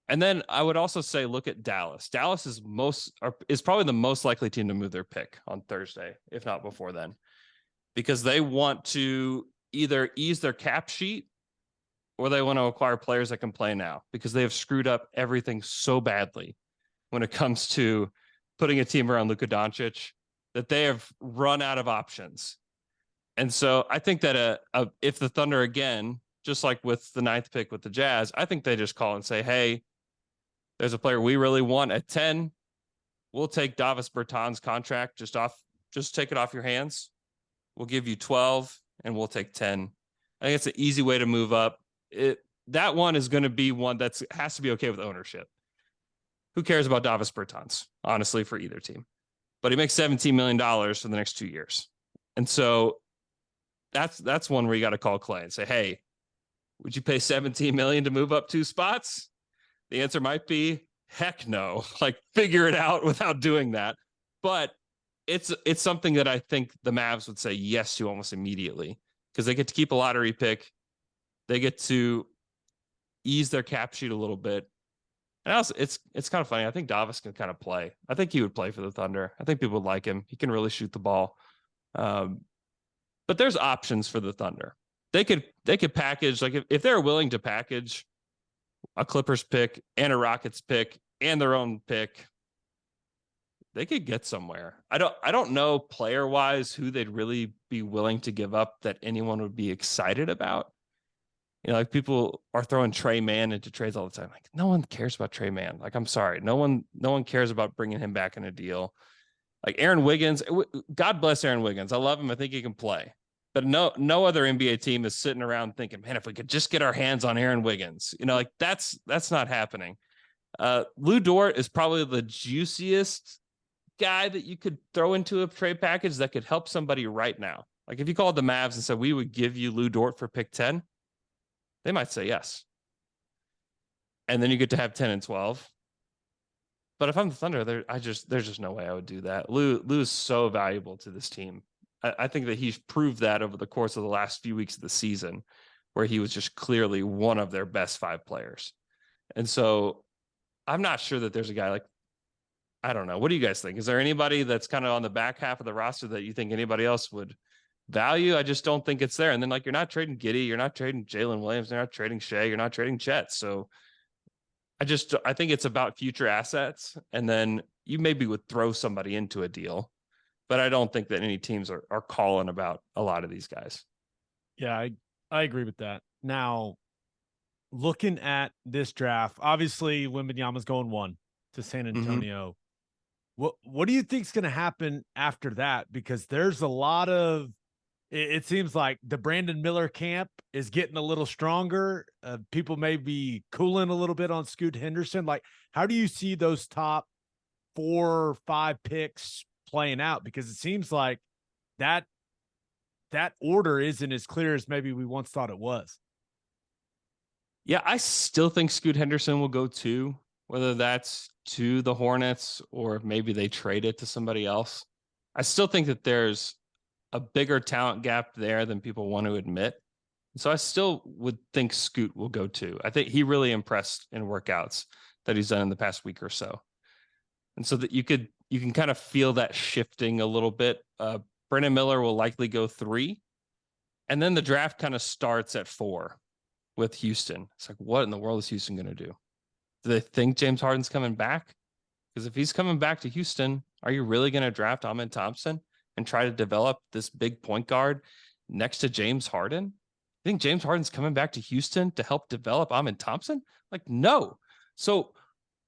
And then I would also say, look at Dallas. Dallas is probably the most likely team to move their pick on Thursday, if not before then, because they want to either ease their cap sheet or they want to acquire players that can play now, because they have screwed up everything so badly when it comes to putting a team around Luka Doncic that they have run out of options. And so I think that if the Thunder, again, just like with the 9th pick with the Jazz, I think they just call and say, hey, there's a player we really want at 10. We'll take Davis Bertans' contract, just take it off your hands. We'll give you 12 and we'll take 10. I think it's an easy way to move up. That one is going to be one that has to be okay with ownership. Who cares about Davis Bertans, honestly, for either team? But he makes $17 million for the next 2 years. And so that's one where you got to call Clay and say, hey, would you pay $17 million to move up 2 spots? The answer might be heck no. Like, figure it out without doing that. But it's something that I think the Mavs would say yes to almost immediately, because they get to keep a lottery pick. They get to ease their cap sheet a little bit. And also, it's kind of funny. I think Davis can kind of play. I think he would play for the Thunder. I think people would like him. He can really shoot the ball. But there's options for the Thunder. They could package, like, if they're willing to package a Clippers pick and a Rockets pick and their own pick, they could get somewhere. I don't know player wise who they'd really be willing to give up that anyone would be excited about. You know, like, people are throwing Trey Mann into trades all the time. Like, no one cares about Trey Mann. Like, I'm sorry. No one cares about bringing him back in a deal. Like, Aaron Wiggins, God bless Aaron Wiggins. I love him. I think he can play. But no other NBA team is sitting around thinking, man, if we could just get our hands on Aaron Wiggins, you know, like, that's not happening. Lou Dort is probably the juiciest guy that you could throw into a trade package that could help somebody right now. Like, if you called the Mavs and said, we would give you Lou Dort for pick 10, they might say yes. And then you get to have 10 and 12. But if I'm the Thunder, there's just no way I would do that. Lou is so valuable to this team. I think that he's proved that over the course of the last few weeks of the season, where he was just clearly one of their best 5 players. And so I'm not sure that there's a guy like, I don't know. What do you guys think? Is there anybody that's kind of on the back half of the roster that you think anybody else would value? I just don't think it's there. And then, like, you're not trading Giddey, you're not trading Jalen Williams, you're not trading Shea, you're not trading Chet. So I think it's about future assets. And then you maybe would throw somebody into a deal, but I don't think that any teams are calling about a lot of these guys. Yeah, I agree with that. Now, looking at this draft, obviously Wembanyama's going 1 to San Antonio. What do you think is going to happen after that? Because there's a lot of, it seems like the Brandon Miller camp is getting a little stronger. People may be cooling a little bit on Scoot Henderson. Like, how do you see those top 4 or 5 picks playing out? Because it seems like that order isn't as clear as maybe we once thought it was. Yeah, I still think Scoot Henderson will go 2, whether that's to the Hornets or maybe they trade it to somebody else. I still think that there's a bigger talent gap there than people want to admit. So I still would think Scoot will go 2. I think he really impressed in workouts that he's done in the past week or so. And so that you can kind of feel that shifting a little bit. Brandon Miller will likely go 3. And then the draft kind of starts at 4 with Houston. It's like, what in the world is Houston going to do? Do they think James Harden's coming back? Because if he's coming back to Houston, are you really going to draft Amen Thompson and try to develop this big point guard next to James Harden? I think James Harden's coming back to Houston to help develop Amen Thompson? Like, no. So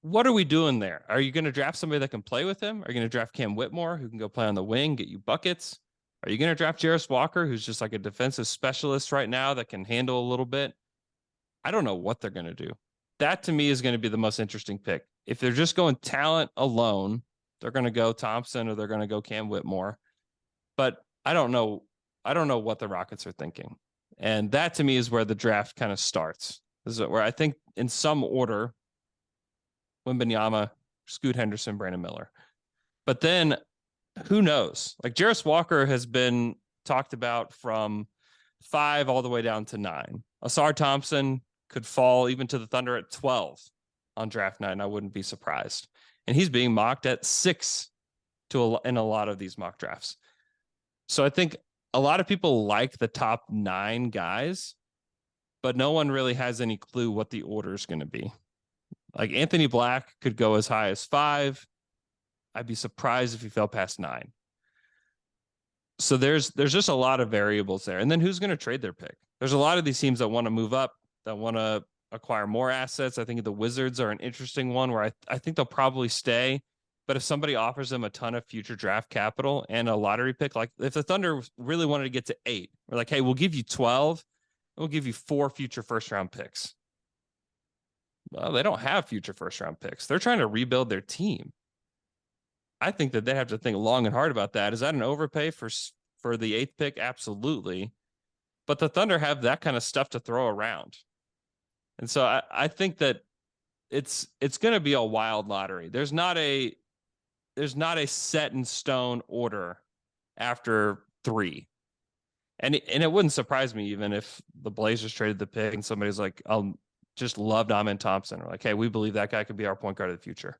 what are we doing there? Are you going to draft somebody that can play with him? Are you going to draft Cam Whitmore, who can go play on the wing, get you buckets? Are you going to draft Jarris Walker, who's just like a defensive specialist right now that can handle a little bit? I don't know what they're going to do. That, to me, is going to be the most interesting pick. If they're just going talent alone, they're going to go Thompson or they're going to go Cam Whitmore. But I don't know what the Rockets are thinking. And that, to me, is where the draft kind of starts. This is where I think, in some order, Wembanyama, Scoot Henderson, Brandon Miller. But then, who knows? Like, Jarris Walker has been talked about from 5 all the way down to 9. Asar Thompson could fall even to the Thunder at 12 on draft night, and I wouldn't be surprised. And he's being mocked at 6 in a lot of these mock drafts. So I think a lot of people like the top 9 guys, but no one really has any clue what the order is going to be. Like Anthony Black could go as high as 5. I'd be surprised if he fell past 9. So there's just a lot of variables there. And then who's going to trade their pick? There's a lot of these teams that want to move up, that want to acquire more assets. I think the Wizards are an interesting one where I think they'll probably stay. But if somebody offers them a ton of future draft capital and a lottery pick, like if the Thunder really wanted to get to 8, we're like, hey, we'll give you 12. We'll give you 4 future first-round picks. Well, they don't have future first-round picks. They're trying to rebuild their team. I think that they have to think long and hard about that. Is that an overpay for the 8th pick? Absolutely. But the Thunder have that kind of stuff to throw around. And so I think that it's going to be a wild lottery. There's not a set in stone order after 3. And it wouldn't surprise me even if the Blazers traded the pick and somebody's like, I'll just love Amen Thompson. Or like, hey, we believe that guy could be our point guard of the future.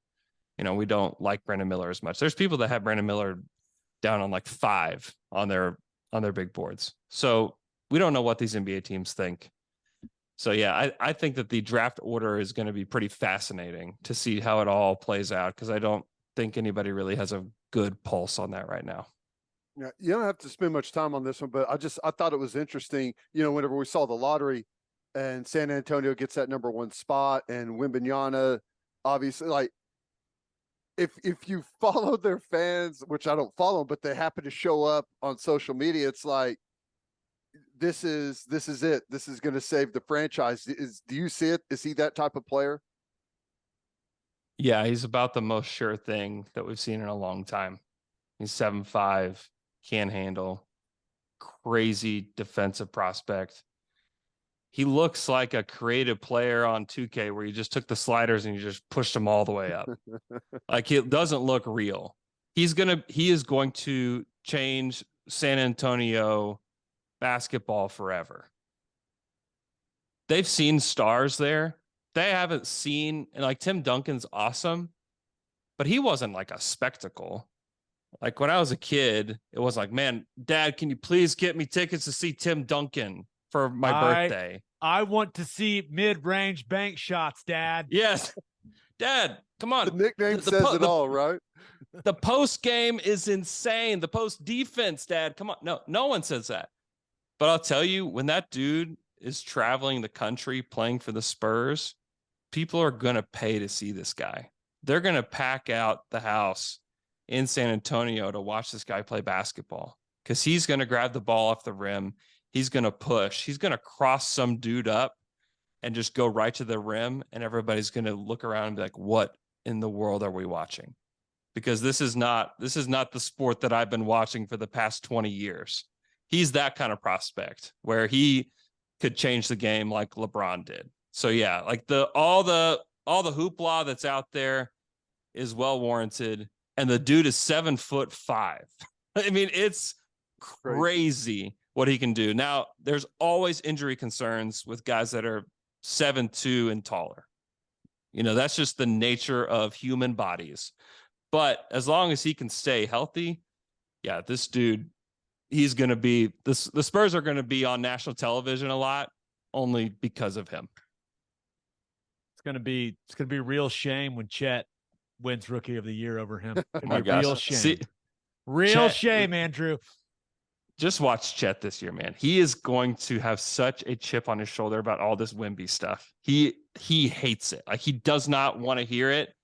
We don't like Brandon Miller as much. There's people that have Brandon Miller down on like 5 on their big boards. So we don't know what these NBA teams think. So yeah, I think that the draft order is going to be pretty fascinating to see how it all plays out, because I don't think anybody really has a good pulse on that right now. Yeah, you don't have to spend much time on this one, but I thought it was interesting. Whenever we saw the lottery and San Antonio gets that number 1 spot, and Wembanyama, obviously, like if you follow their fans, which I don't follow, but they happen to show up on social media, it's like this is it. This is going to save the franchise. Do you see it? Is he that type of player? Yeah, he's about the most sure thing that we've seen in a long time. He's 7'5", can handle, crazy defensive prospect. He looks like a creative player on 2K where you just took the sliders and you just pushed them all the way up. Like, it doesn't look real. He is going to change San Antonio basketball forever. They've seen stars there. They haven't seen, and like Tim Duncan's awesome, but he wasn't like a spectacle. Like when I was a kid, it was like, man, Dad, can you please get me tickets to see Tim Duncan for my birthday? I want to see mid-range bank shots, Dad. Yes. Dad, come on. The nickname says it all, right? The post game is insane. The post defense, Dad, come on. No one says that. But I'll tell you, when that dude is traveling the country playing for the Spurs, people are going to pay to see this guy. They're going to pack out the house in San Antonio to watch this guy play basketball, because he's going to grab the ball off the rim. He's going to push. He's going to cross some dude up and just go right to the rim. And everybody's going to look around and be like, what in the world are we watching? Because this is not the sport that I've been watching for the past 20 years. He's that kind of prospect where he could change the game like LeBron did. So yeah, like all the hoopla that's out there is well warranted. And the dude is 7'5". I mean, it's crazy what he can do. Now, there's always injury concerns with guys that are 7'2" and taller. That's just the nature of human bodies. But as long as he can stay healthy, yeah, this dude, he's going to be the Spurs are going to be on national television a lot only because of him. It's going to be a real shame when Chet wins Rookie of the Year over him. Oh my gosh. Real shame. Real shame, Andrew. Just watch Chet this year, man. He is going to have such a chip on his shoulder about all this Wemby stuff. He hates it. Like, he does not want to hear it.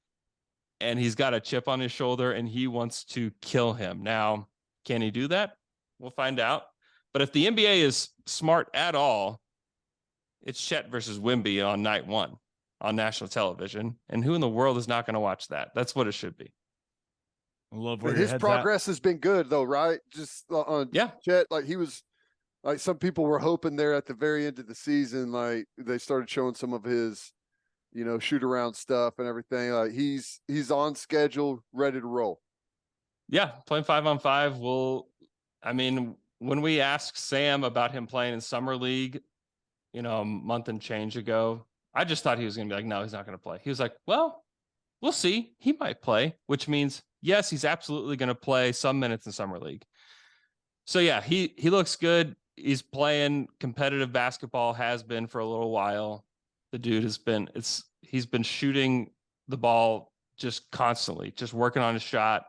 And he's got a chip on his shoulder and he wants to kill him. Now, can he do that? We'll find out. But if the NBA is smart at all, it's Chet versus Wemby on night 1 on national television. And who in the world is not going to watch that? That's what it should be. I love where his progress has been good, though, right? Just on Chet, like he was, like some people were hoping there at the very end of the season, like they started showing some of his, shoot around stuff and everything. Like he's on schedule, ready to roll. Yeah, playing 5-on-5. When we asked Sam about him playing in summer league, a month and change ago, I just thought he was going to be like, no, he's not going to play. He was like, well, we'll see. He might play, which means, yes, he's absolutely going to play some minutes in summer league. So yeah, he looks good. he's playing competitive basketball, has been for a little while. The dude he's been shooting the ball just constantly, just working on his shot.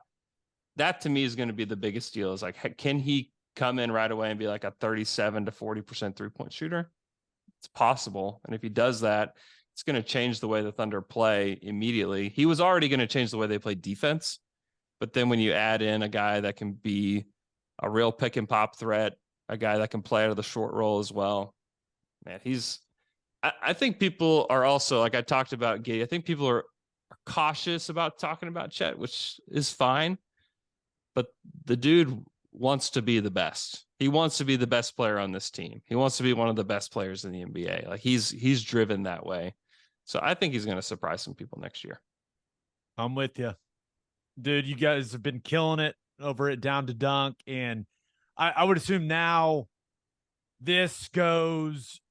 That to me is going to be the biggest deal, is like, can he come in right away and be like a 37 to 40% 3-point shooter? It's possible. And if he does that, it's going to change the way the Thunder play immediately. He was already going to change the way they play defense. But then when you add in a guy that can be a real pick and pop threat, a guy that can play out of the short roll as well, man, I think people are also, like I talked about Gabe, I think people are cautious about talking about Chet, which is fine. But the dude wants to be the best. He wants to be the best player on this team. He wants to be one of the best players in the NBA. Like he's driven that way. So I think he's going to surprise some people next year. I'm with you. Dude, you guys have been killing it over at Down to Dunk. And I would assume now this goes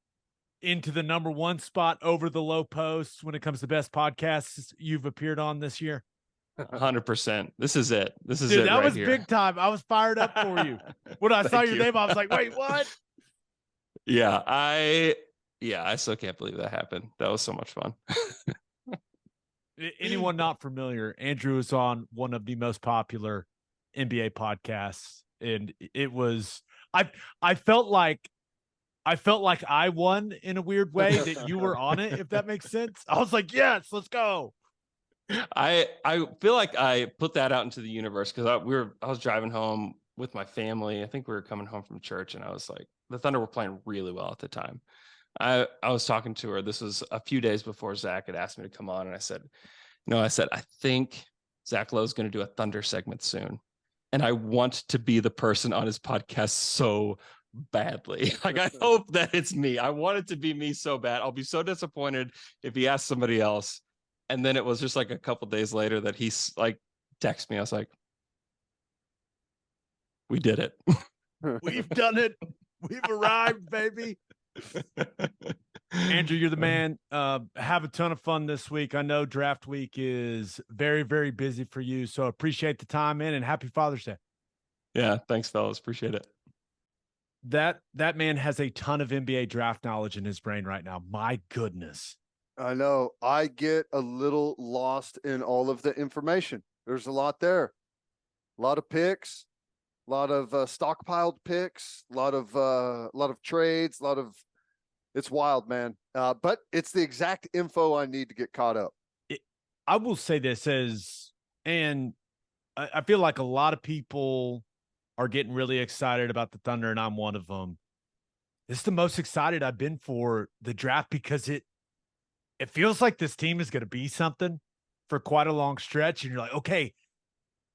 into the number one spot over the Low Post when it comes to best podcasts you've appeared on this year. 100%. This is it. This is Dude, it. that right was here. big time. I was fired up for you. When I saw your name, I was like, wait, what? Yeah, I still can't believe that happened. That was so much fun. Anyone not familiar, Andrew is on one of the most popular NBA podcasts, and it was I felt like I won in a weird way that you were on it, if that makes sense. I was like, yes, let's go. I feel like I put that out into the universe because I was driving home with my family. I think we were coming home from church, and I was like, the Thunder were playing really well at the time. I was talking to her. This was a few days before Zach had asked me to come on, and I said, I think Zach Lowe's going to do a Thunder segment soon, and I want to be the person on his podcast so badly. Like, I hope that it's me. I want it to be me so bad. I'll be so disappointed if he asks somebody else. And then it was just like a couple days later that he's like texted me. I was like, we did it. We've done it. We've arrived, baby. Andrew, you're the man. Have a ton of fun this week. I know draft week is very, very busy for you. So appreciate the time, man, and happy Father's Day. Yeah, thanks, fellas. Appreciate it. That man has a ton of NBA draft knowledge in his brain right now. My goodness. I know. I get a little lost in all of the information. There's a lot there. A lot of picks, a lot of stockpiled picks, a lot of trades, it's wild, man. But it's the exact info I need to get caught up. I will say this and I feel like a lot of people are getting really excited about the Thunder, and I'm one of them. This is the most excited I've been for the draft because it feels like this team is going to be something for quite a long stretch. And you're like, okay,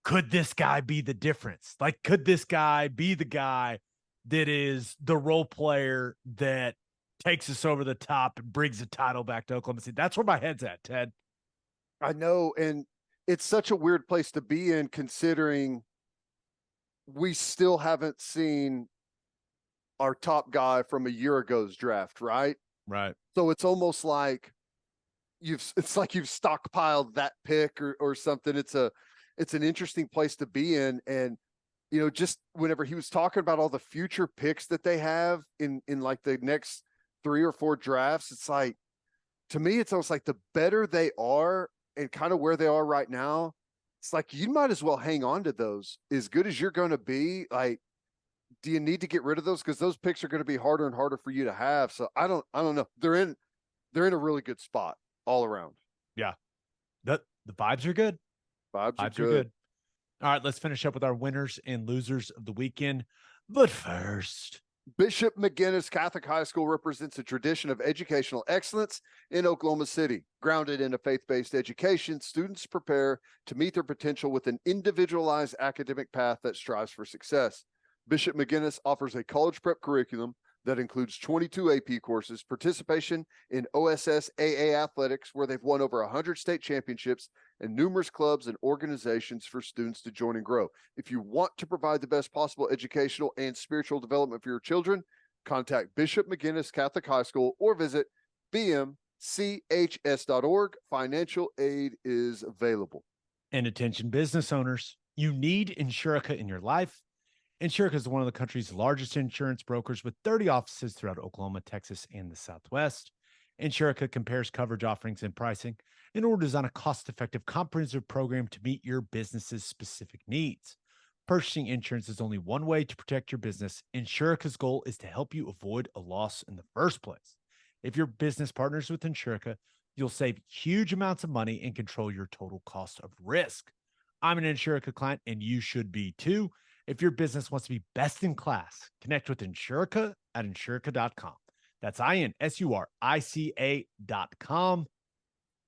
could this guy be the difference? Like, could this guy be the guy that is the role player that takes us over the top and brings the title back to Oklahoma City? That's where my head's at, Ted. I know. And it's such a weird place to be in, considering we still haven't seen our top guy from a year ago's draft, right? Right. So it's almost like you've stockpiled that pick or something. It's an interesting place to be in. And, just whenever he was talking about all the future picks that they have in like the next 3 or 4 drafts, it's like, to me, it's almost like the better they are and kind of where they are right now, it's like, you might as well hang on to those. As good as you're going to be, like, do you need to get rid of those? Because those picks are going to be harder and harder for you to have. So I don't know. They're in a really good spot all around. Yeah. The vibes are good. Vibes are good. All right, let's finish up with our winners and losers of the weekend. But first, Bishop McGinnis Catholic High School represents a tradition of educational excellence in Oklahoma City. Grounded in a faith-based education, students prepare to meet their potential with an individualized academic path that strives for success. Bishop McGinnis offers a college prep curriculum that includes 22 AP courses, participation in OSSAA athletics, where they've won over 100 state championships, and numerous clubs and organizations for students to join and grow. If you want to provide the best possible educational and spiritual development for your children, contact Bishop McGinnis Catholic High School or visit bmchs.org. Financial aid is available. And attention business owners, you need Insurica in your life. Insurica is one of the country's largest insurance brokers with 30 offices throughout Oklahoma, Texas, and the Southwest. Insurica compares coverage offerings and pricing in order to design a cost-effective, comprehensive program to meet your business's specific needs. Purchasing insurance is only one way to protect your business. Insurica's goal is to help you avoid a loss in the first place. If your business partners with Insurica, you'll save huge amounts of money and control your total cost of risk. I'm an Insurica client, and you should be too. If your business wants to be best in class, connect with Insurica at insurica.com. That's INSURICA.com.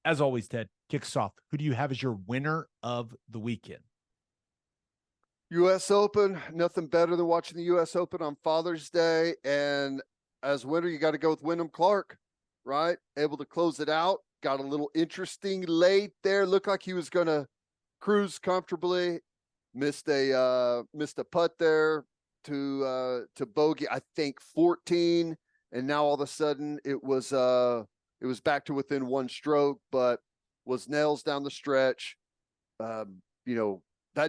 As always, Ted, kick us off. Who do you have as your winner of the weekend? U.S. Open, nothing better than watching the U.S. Open on Father's Day. And as winner, you got to go with Wyndham Clark, right? Able to close it out. Got a little interesting late there. Looked like he was going to cruise comfortably. Missed a putt there to bogey, I think 14. And now all of a sudden it was back to within one stroke, but was nails down the stretch. That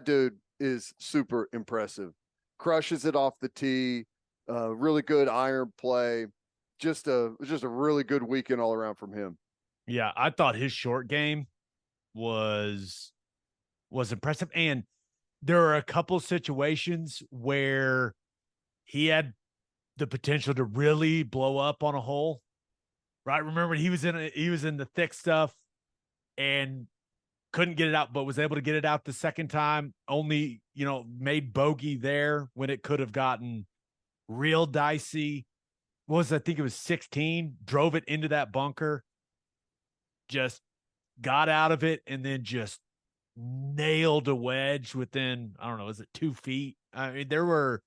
dude is super impressive. Crushes it off the tee. Really good iron play. Just a really good weekend all around from him. Yeah, I thought his short game was impressive. And there are a couple situations where he had the potential to really blow up on a hole. Right? Remember, he was in the thick stuff and couldn't get it out, but was able to get it out the second time. Only, made bogey there when it could have gotten real dicey. I think it was 16, drove it into that bunker, just got out of it, and then just nailed a wedge within, I don't know, is it 2 feet? I mean, there were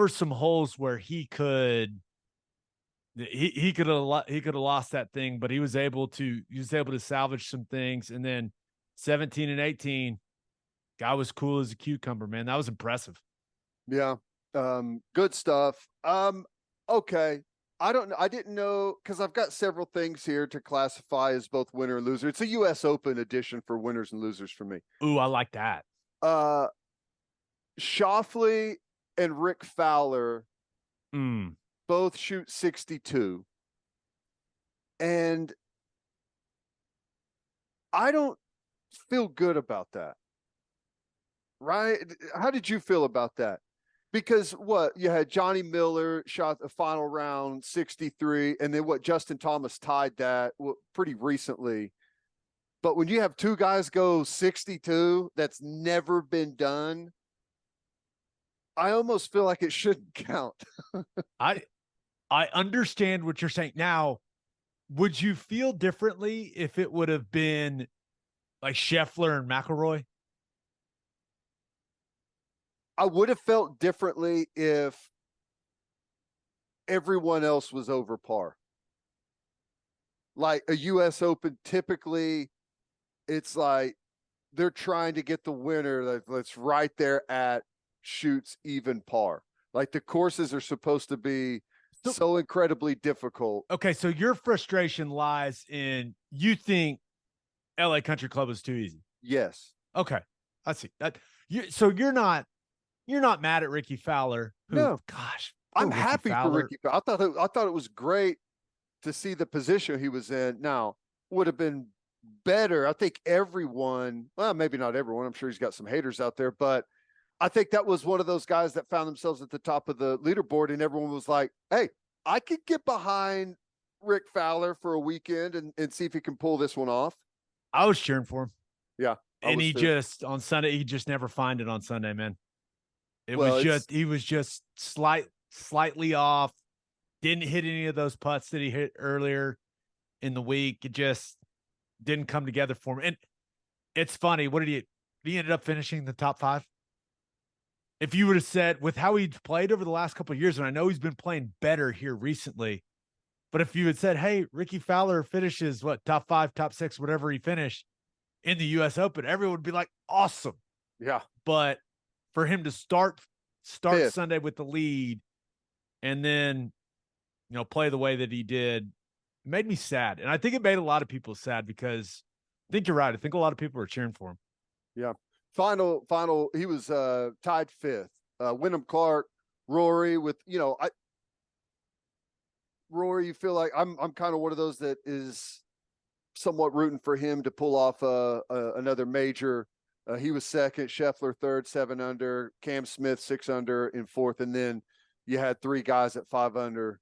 some holes where he could have lost that thing, but he was able to salvage some things. And then 17 and 18, guy was cool as a cucumber, man. That was impressive. Yeah. Good stuff. Okay. I didn't know, because I've got several things here to classify as both winner and loser. It's a U.S. Open edition for winners and losers for me. Ooh, I like that. Schauffele and Rick Fowler both shoot 62. And I don't feel good about that. Right? How did you feel about that? Because you had Johnny Miller shot the final round 63, and then Justin Thomas tied that pretty recently. But when you have two guys go 62, that's never been done. I almost feel like it shouldn't count. I understand what you're saying. Now, would you feel differently if it would have been like Scheffler and McIlroy? I would have felt differently if everyone else was over par. Like a U.S. Open, typically it's like they're trying to get the winner that's right there at shoots even par. Like the courses are supposed to be so incredibly difficult. Okay, so your frustration lies in you think LA Country Club is too easy. Yes. Okay, I see that. So you're not mad at Ricky Fowler. No, gosh, I'm happy for Ricky Fowler. I thought it was great to see the position he was in. Now, would have been better. I think everyone, well, maybe not everyone. I'm sure he's got some haters out there, but I think that was one of those guys that found themselves at the top of the leaderboard, and everyone was like, hey, I could get behind Rick Fowler for a weekend and see if he can pull this one off. I was cheering for him. Yeah. And on Sunday, he just never find it on Sunday, man. He was just slightly off. Didn't hit any of those putts that he hit earlier in the week. It just didn't come together for him. And it's funny. He ended up finishing the top 5. If you would have said, with how he's played over the last couple of years, and I know he's been playing better here recently, but if you had said, hey, Ricky Fowler finishes top 5, top 6, whatever he finished in the U.S. Open, everyone would be like, awesome. Yeah. But for him to start Fifth. Sunday with the lead and then, play the way that he did, it made me sad. And I think it made a lot of people sad because I think you're right. I think a lot of people are cheering for him. Yeah. Final, he was tied 5th Wyndham Clark, Rory with, Rory, you feel like I'm kind of one of those that is somewhat rooting for him to pull off another major. He was second, Scheffler third, 7 under, Cam Smith 6 under in fourth, and then you had 3 guys at 5 under.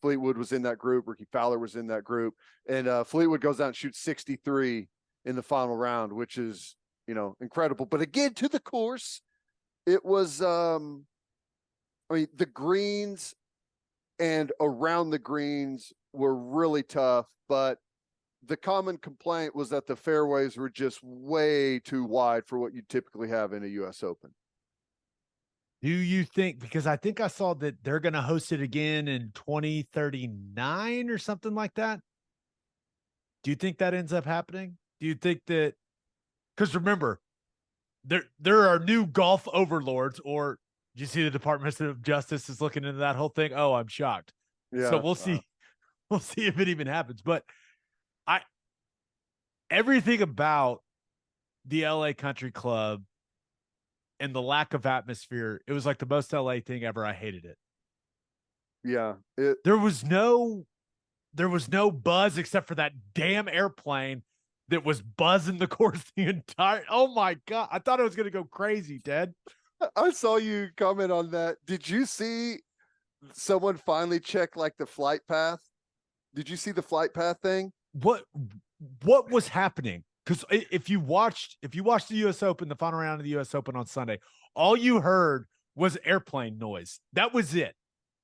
Fleetwood was in that group, Ricky Fowler was in that group, and Fleetwood goes out and shoots 63 in the final round, which is, incredible. But again, to the course, it was the greens and around the greens were really tough, but the common complaint was that the fairways were just way too wide for what you typically have in a U.S. Open. Do you think, because I think I saw that they're going to host it again in 2039 or something like that. Do you think that ends up happening? Do you think that, because remember, there are new golf overlords, or do you see the Department of Justice is looking into that whole thing? Oh, I'm shocked. Yeah. So we'll see. We'll see if it even happens. But everything about the LA Country Club and the lack of atmosphere, it was like the most LA thing ever. I hated it. Yeah. There was no buzz except for that damn airplane that was buzzing the course the entire. Oh my God. I thought it was going to go crazy, Ted. I saw you comment on that. Did you see someone finally check like the flight path? Did you see the flight path thing? What was happening? Because if you watched the U.S. Open, the final round of the U.S. Open on Sunday, all you heard was airplane noise. That was it.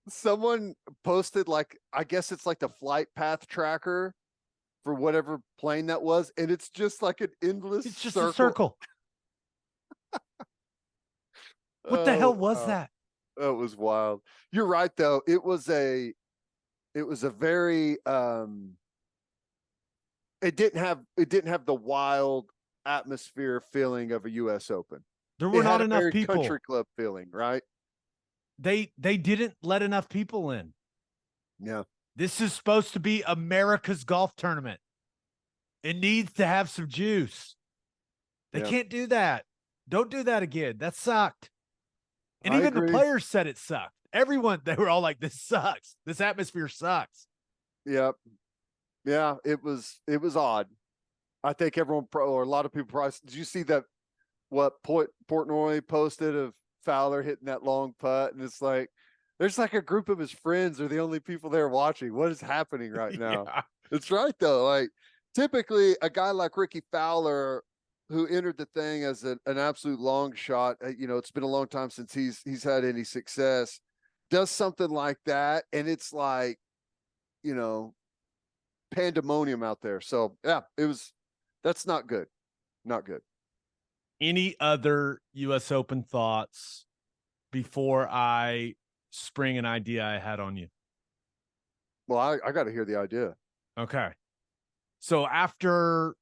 Someone posted, like, I guess it's like the flight path tracker for whatever plane that was, and it's just like an endless It's just circle. a circle. What the hell was that? That was wild. You're right, though. It was a very it didn't have the wild atmosphere feeling of a U.S. Open. There were not enough very people. Country club feeling, right? They didn't let enough people in. Yeah. This is supposed to be America's golf tournament. It needs to have some juice. They can't do that. Don't do that again. That sucked. And even the players said it sucked. Everyone, they were all like, this sucks. This atmosphere sucks. Yep. Yeah, it was odd. I think everyone, or a lot of people probably, did you see that, what Portnoy posted of Fowler hitting that long putt? And it's like, there's like a group of his friends are the only people there watching. What is happening right now? Yeah. It's right, though. Like, typically a guy like Ricky Fowler, who entered the thing as an absolute long shot, it's been a long time since he's had any success, does something like that, and it's like, pandemonium out there. So yeah, that's not good. Not good. Any other U.S. Open thoughts before I spring an idea I had on you? Well, I got to hear the idea. Okay. So after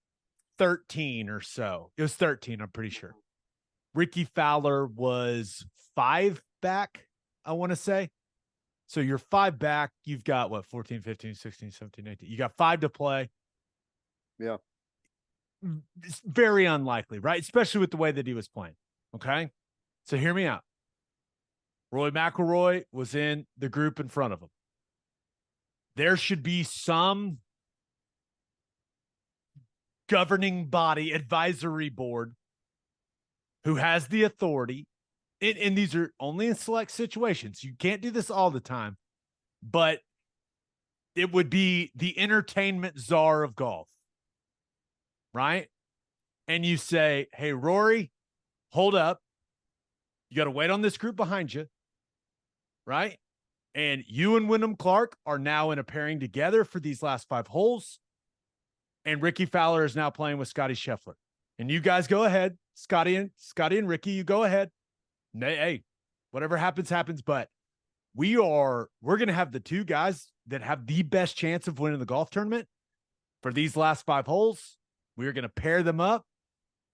13 or so, it was 13, I'm pretty sure. Ricky Fowler was 5 back, I want to say. So you're 5 back. You've got what, 14, 15, 16, 17, 18. You got 5 to play. Yeah. It's very unlikely, right? Especially with the way that he was playing. Okay. So hear me out. Rory McIlroy was in the group in front of him. There should be some governing body, advisory board, who has the authority. And these are only in select situations. You can't do this all the time, but it would be the entertainment czar of golf, right? And you say, hey, Rory, hold up. You got to wait on this group behind you, right? And you and Wyndham Clark are now in a pairing together for these last 5 holes. And Ricky Fowler is now playing with Scotty Scheffler. And you guys go ahead. Scotty and Ricky, you go ahead. Hey, whatever happens, happens. But we're going to have the 2 guys that have the best chance of winning the golf tournament for these last 5 holes. We're going to pair them up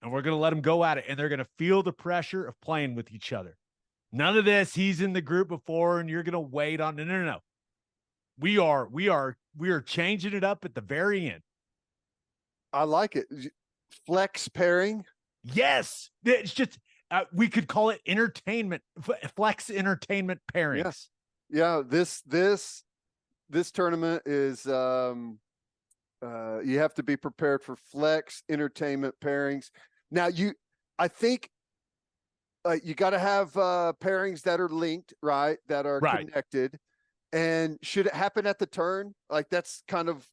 and we're going to let them go at it. And they're going to feel the pressure of playing with each other. None of this, he's in the group before and you're going to wait on. No. We are changing it up at the very end. I like it. Flex pairing. Yes. It's just, we could call it entertainment, flex entertainment pairings. Yeah. This tournament is, you have to be prepared for flex entertainment pairings. Now I think you got to have pairings that are linked, right? That are connected. And should it happen at the turn? Like that's kind of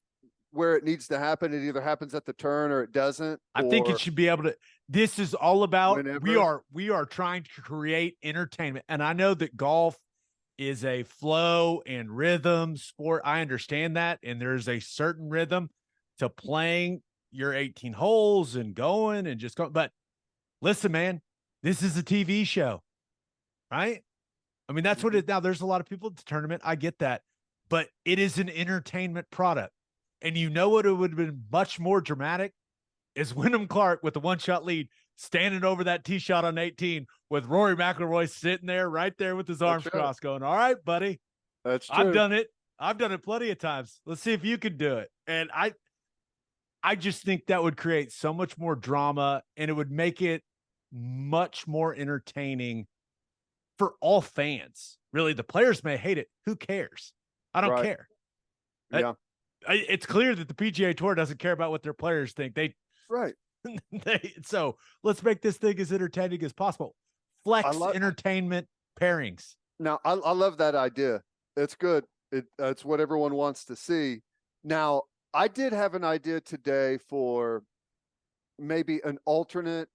where it needs to happen. It either happens at the turn or it doesn't. I think it should be able to. This is all about whenever. we are trying to create entertainment. And I know that golf is a flow and rhythm sport. I understand that. And there's a certain rhythm to playing your 18 holes and going and just going. But listen, man, this is a TV show, right? I mean, that's what it is. Now there's a lot of people at the tournament. I get that, but it is an entertainment product. And you know what? It would have been much more dramatic is Wyndham Clark with the 1-shot lead standing over that tee shot on 18 with Rory McIlroy sitting there right there with his arms crossed going, all right, buddy. That's true. I've done it. I've done it plenty of times. Let's see if you can do it. And I just think that would create so much more drama and it would make it much more entertaining for all fans. Really, the players may hate it. Who cares? I don't care. Yeah. It's clear that the PGA Tour doesn't care about what their players think. So let's make this thing as entertaining as possible. Flex entertainment pairings. Now, I love that idea. It's good. It's what everyone wants to see. Now, I did have an idea today for maybe an alternate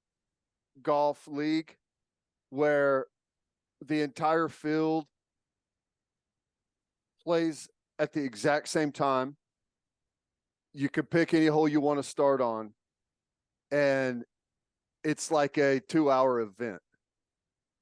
golf league where the entire field plays at the exact same time. You could pick any hole you want to start on, and it's like a 2-hour event.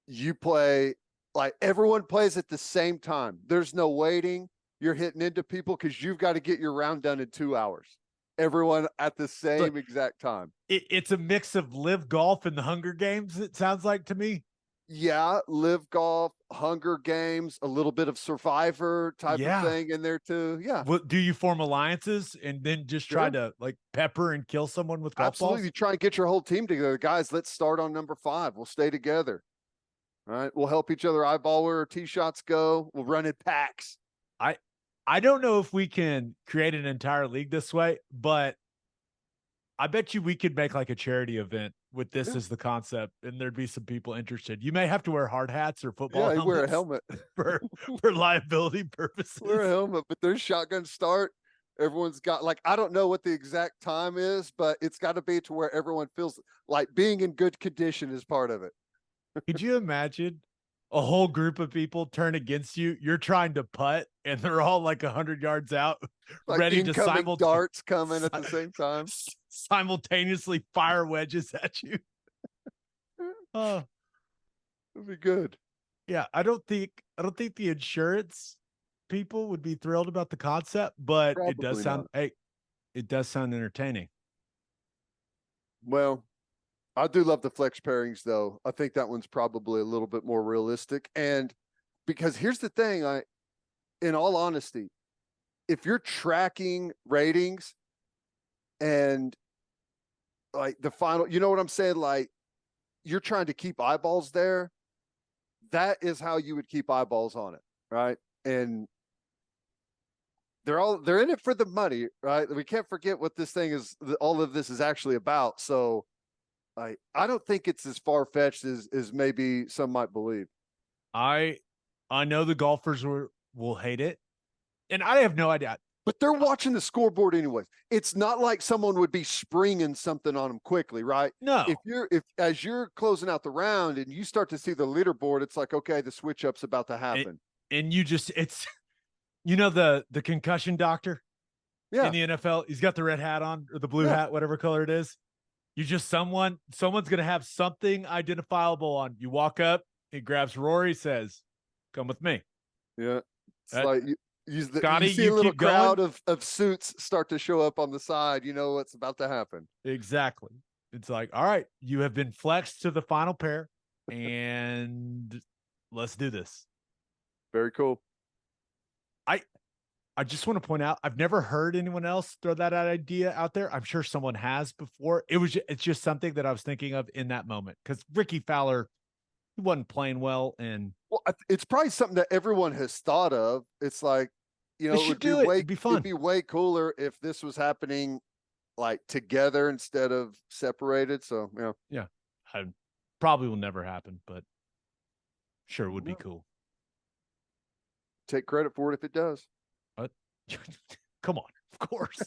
You play, like everyone plays at the same time. There's no waiting. You're hitting into people because you've got to get your round done in 2 hours. Everyone at the same exact time. It's a mix of live golf and the Hunger Games, it sounds like to me. Yeah, live golf, Hunger Games, a little bit of Survivor type of thing in there too. Yeah. Well, do you form alliances and then just try to like pepper and kill someone with golf balls? You try and get your whole team together. Guys, let's start on number 5. We'll stay together. All right. We'll help each other eyeball where our tee shots go. We'll run in packs. I don't know if we can create an entire league this way, but I bet you we could make like a charity event with this as the concept, and there'd be some people interested. You may have to wear hard hats or football helmets. Wear a helmet for liability purposes. Wear a helmet, but there's shotgun start. Everyone's got, like, I don't know what the exact time is, but it's got to be to where everyone feels like being in good condition is part of it. Could you imagine a whole group of people turn against you? You're trying to putt, and they're all like 100 yards out, like ready to darts coming at the same time, simultaneously fire wedges at you. Oh, it'd be good. Yeah, I don't think the insurance people would be thrilled about the concept, but probably it does sound it does sound entertaining. Well, I do love the flex pairings, though. I think that one's probably a little bit more realistic. And because here's the thing, in all honesty, if you're tracking ratings and like the final, you know what I'm saying? Like you're trying to keep eyeballs there. That is how you would keep eyeballs on it. Right. And they're in it for the money, right? We can't forget what this thing is. All of this is actually about. So, I don't think it's as far-fetched as maybe some might believe. I know the golfers will hate it, and I have no idea. But they're watching the scoreboard anyways. It's not like someone would be springing something on them quickly, right? No. If as you're closing out the round and you start to see the leaderboard, it's like, okay, the switch up's about to happen. And you just the concussion doctor in the NFL. He's got the red hat on or the blue hat, whatever color it is. You just someone's going to have something identifiable on. You walk up, he grabs Rory, says, "Come with me." Yeah. It's like you Scotty, see a little crowd of suits start to show up on the side. You know what's about to happen. Exactly. It's like, all right, you have been flexed to the final pair, and let's do this. Very cool. I just want to point out, I've never heard anyone else throw that idea out there. I'm sure someone has before. It's just something that I was thinking of in that moment because Ricky Fowler, he wasn't playing well, and Well, it's probably something that everyone has thought of. It's like, they should do it. It'd be fun. It'd be way cooler if this was happening like together instead of separated. So yeah, I probably will never happen, but sure it would be cool. Take credit for it if it does. But come on, of course.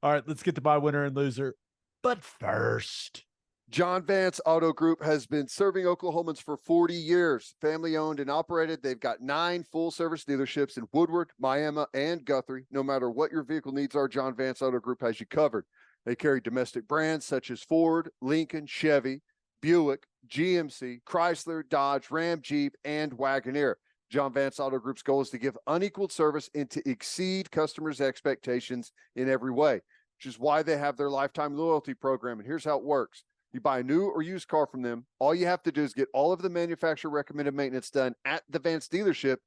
All right, let's get to my winner and loser. But first, John Vance Auto Group has been serving Oklahomans for 40 years. Family owned and operated. They've got 9 full service dealerships in Woodward, Miami, and Guthrie. No matter what your vehicle needs are, John Vance Auto Group has you covered. They carry domestic brands such as Ford, Lincoln, Chevy, Buick, GMC, Chrysler, Dodge, Ram, Jeep, and Wagoneer. John Vance Auto Group's goal is to give unequaled service and to exceed customers' expectations in every way, which is why they have their lifetime loyalty program. And here's how it works. You buy a new or used car from them. All you have to do is get all of the manufacturer recommended maintenance done at the Vance dealership.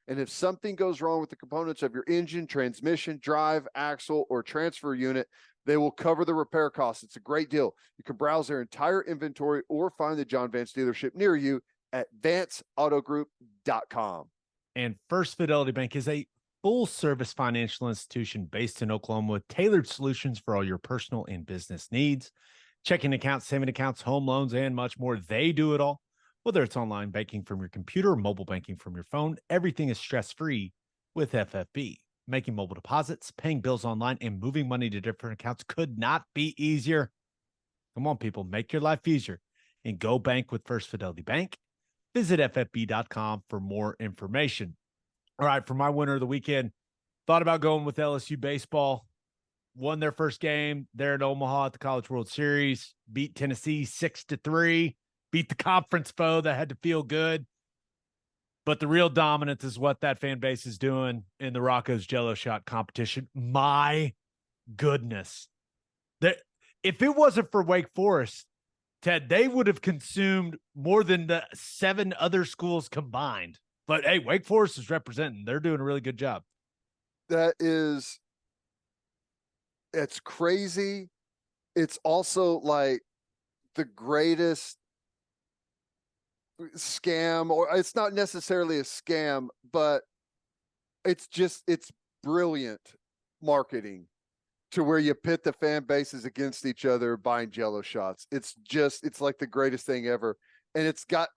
And if something goes wrong with the components of your engine, transmission, drive, axle, or transfer unit, they will cover the repair costs. It's a great deal. You can browse their entire inventory or find the John Vance dealership near you at vanceautogroup.com. And First Fidelity Bank is a full-service financial institution based in Oklahoma with tailored solutions for all your personal and business needs. Checking accounts, saving accounts, home loans, and much more. They do it all. Whether it's online banking from your computer or mobile banking from your phone, everything is stress-free with FFB. Making mobile deposits, paying bills online, and moving money to different accounts could not be easier. Come on, people, make your life easier and go bank with First Fidelity Bank. Visit ffb.com for more information. All right, for my winner of the weekend, thought about going with LSU baseball. Won their first game there in Omaha at the College World Series, beat Tennessee 6-3, beat the conference foe that had to feel good. But the real dominance is what that fan base is doing in the Rocco's Jello Shot competition. My goodness. If it wasn't for Wake Forest, Ted, they would have consumed more than the 7 other schools combined. But hey, Wake Forest is representing. They're doing a really good job. It's crazy. It's also like the greatest scam, or it's not necessarily a scam, but it's brilliant marketing to where you pit the fan bases against each other buying Jello shots. It's like the greatest thing ever. And it's got,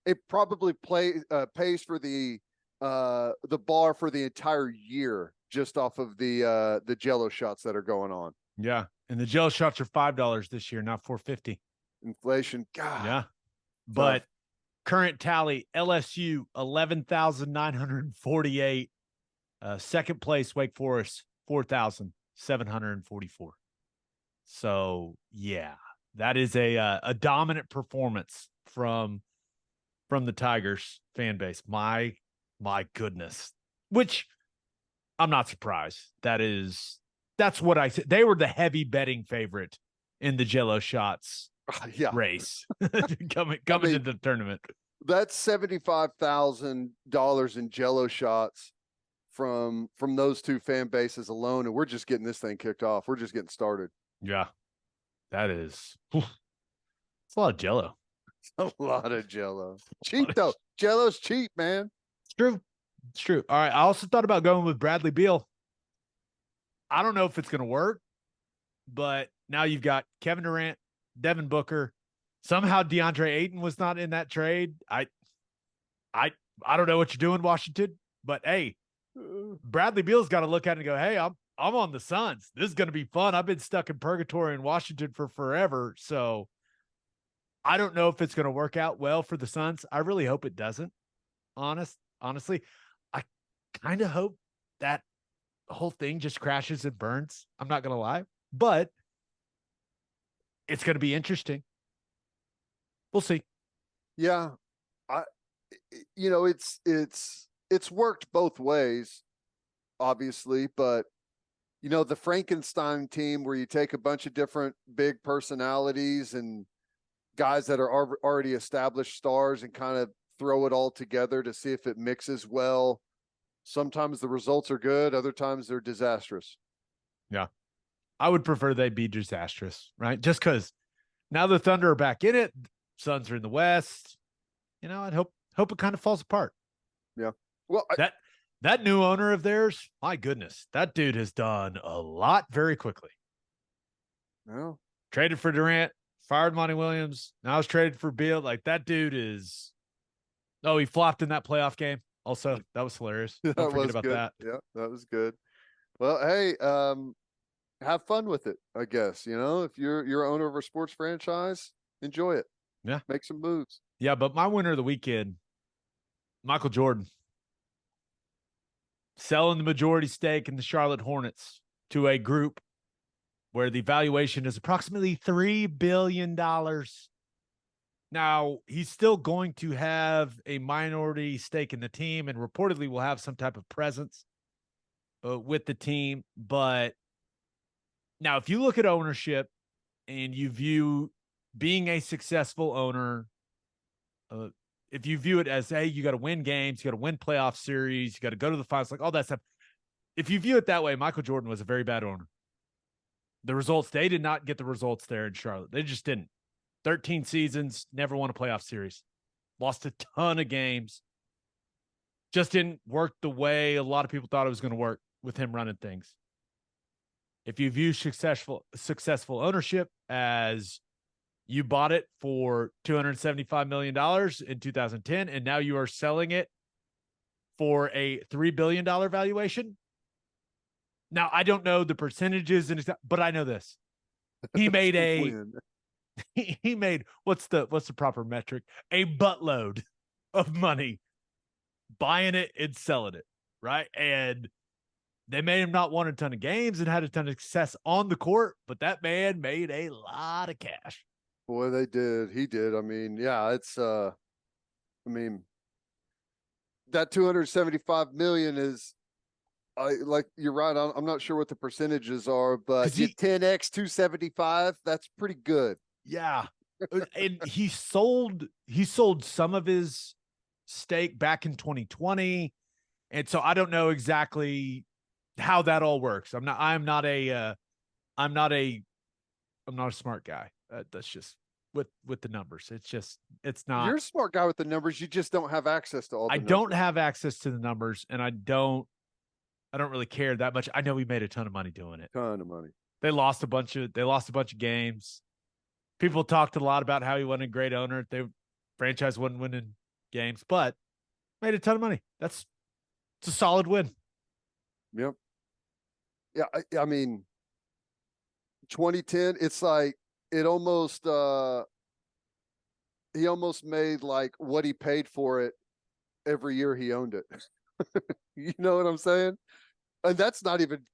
it probably pays for the bar for the entire year just off of the Jello shots that are going on. Yeah. And the Jello shots are $5 this year, not $4.50. Inflation. God. Yeah. But current tally, LSU 11,948. Second place, Wake Forest 4,744. So yeah, that is a dominant performance from the Tigers fan base. My goodness, which I'm not surprised. That's what I said. They were the heavy betting favorite in the Jello shots race coming into the tournament. That's $75,000 in Jello shots from those 2 fan bases alone, and we're just getting this thing kicked off. We're just getting started. Yeah, that is. It's a lot of Jello. It's a lot of Jello. Cheap though. Jello's cheap, man. It's true. It's true. All right. I also thought about going with Bradley Beal. I don't know if it's going to work, but now you've got Kevin Durant, Devin Booker. Somehow DeAndre Ayton was not in that trade. I don't know what you're doing, Washington, but hey, Bradley Beal's got to look at it and go, hey, I'm on the Suns. This is going to be fun. I've been stuck in purgatory in Washington for forever. So I don't know if it's going to work out well for the Suns. I really hope it doesn't. Honestly, I kind of hope that whole thing just crashes and burns. I'm not going to lie, but it's going to be interesting. We'll see. Yeah. It's worked both ways, obviously, but the Frankenstein team where you take a bunch of different big personalities and guys that are already established stars and kind of throw it all together to see if it mixes well. Sometimes the results are good, other times they're disastrous. Yeah. I would prefer they be disastrous, right? Just because now the Thunder are back in it, Suns are in the West. I'd hope it kind of falls apart. Yeah. Well, that new owner of theirs, my goodness, that dude has done a lot very quickly. no. Traded for Durant, fired Monty Williams. Now he's traded for Beal. Like that dude is. Oh, he flopped in that playoff game. Also, that was hilarious. Don't forget about good. that. Yeah, that was good. Well, hey, have fun with it, I guess. If you're owner of a sports franchise, enjoy it. Yeah. Make some moves. Yeah, but my winner of the weekend, Michael Jordan, selling the majority stake in the Charlotte Hornets to a group where the valuation is approximately $3 billion. Now, he's still going to have a minority stake in the team and reportedly will have some type of presence with the team. But now, if you look at ownership and you view being a successful owner, if you view it as, hey, you got to win games, you got to win playoff series, you got to go to the finals, like all that stuff. If you view it that way, Michael Jordan was a very bad owner. The results, they did not get the results there in Charlotte. They just didn't. 13 seasons, never won a playoff series. Lost a ton of games. Just didn't work the way a lot of people thought it was going to work with him running things. If you view successful ownership as you bought it for $275 million in 2010, and now you are selling it for a $3 billion valuation. Now, I don't know the percentages, but I know this. He made he made, what's the proper metric? A buttload of money buying it and selling it, right? And they made him not won a ton of games and had a ton of success on the court, but that man made a lot of cash. Boy, they did. He did. I mean, yeah, it's that 275 million is you're right. I'm not sure what the percentages are, but you 10x 275, that's pretty good. Yeah. And he sold some of his stake back in 2020. And so I don't know exactly how that all works. I'm not a smart guy. That's just with the numbers. It's not. You're a smart guy with the numbers. You just don't have access to all the numbers. I don't have access to the numbers, and I don't really care that much. I know we made a ton of money doing it. Ton of money. They lost a bunch of games. People talked a lot about how he wasn't a great owner. Franchise wasn't winning games, but made a ton of money. It's a solid win. Yep. Yeah, I mean, 2010, it's like it almost he almost made like what he paid for it every year he owned it. You know what I'm saying? And that's not even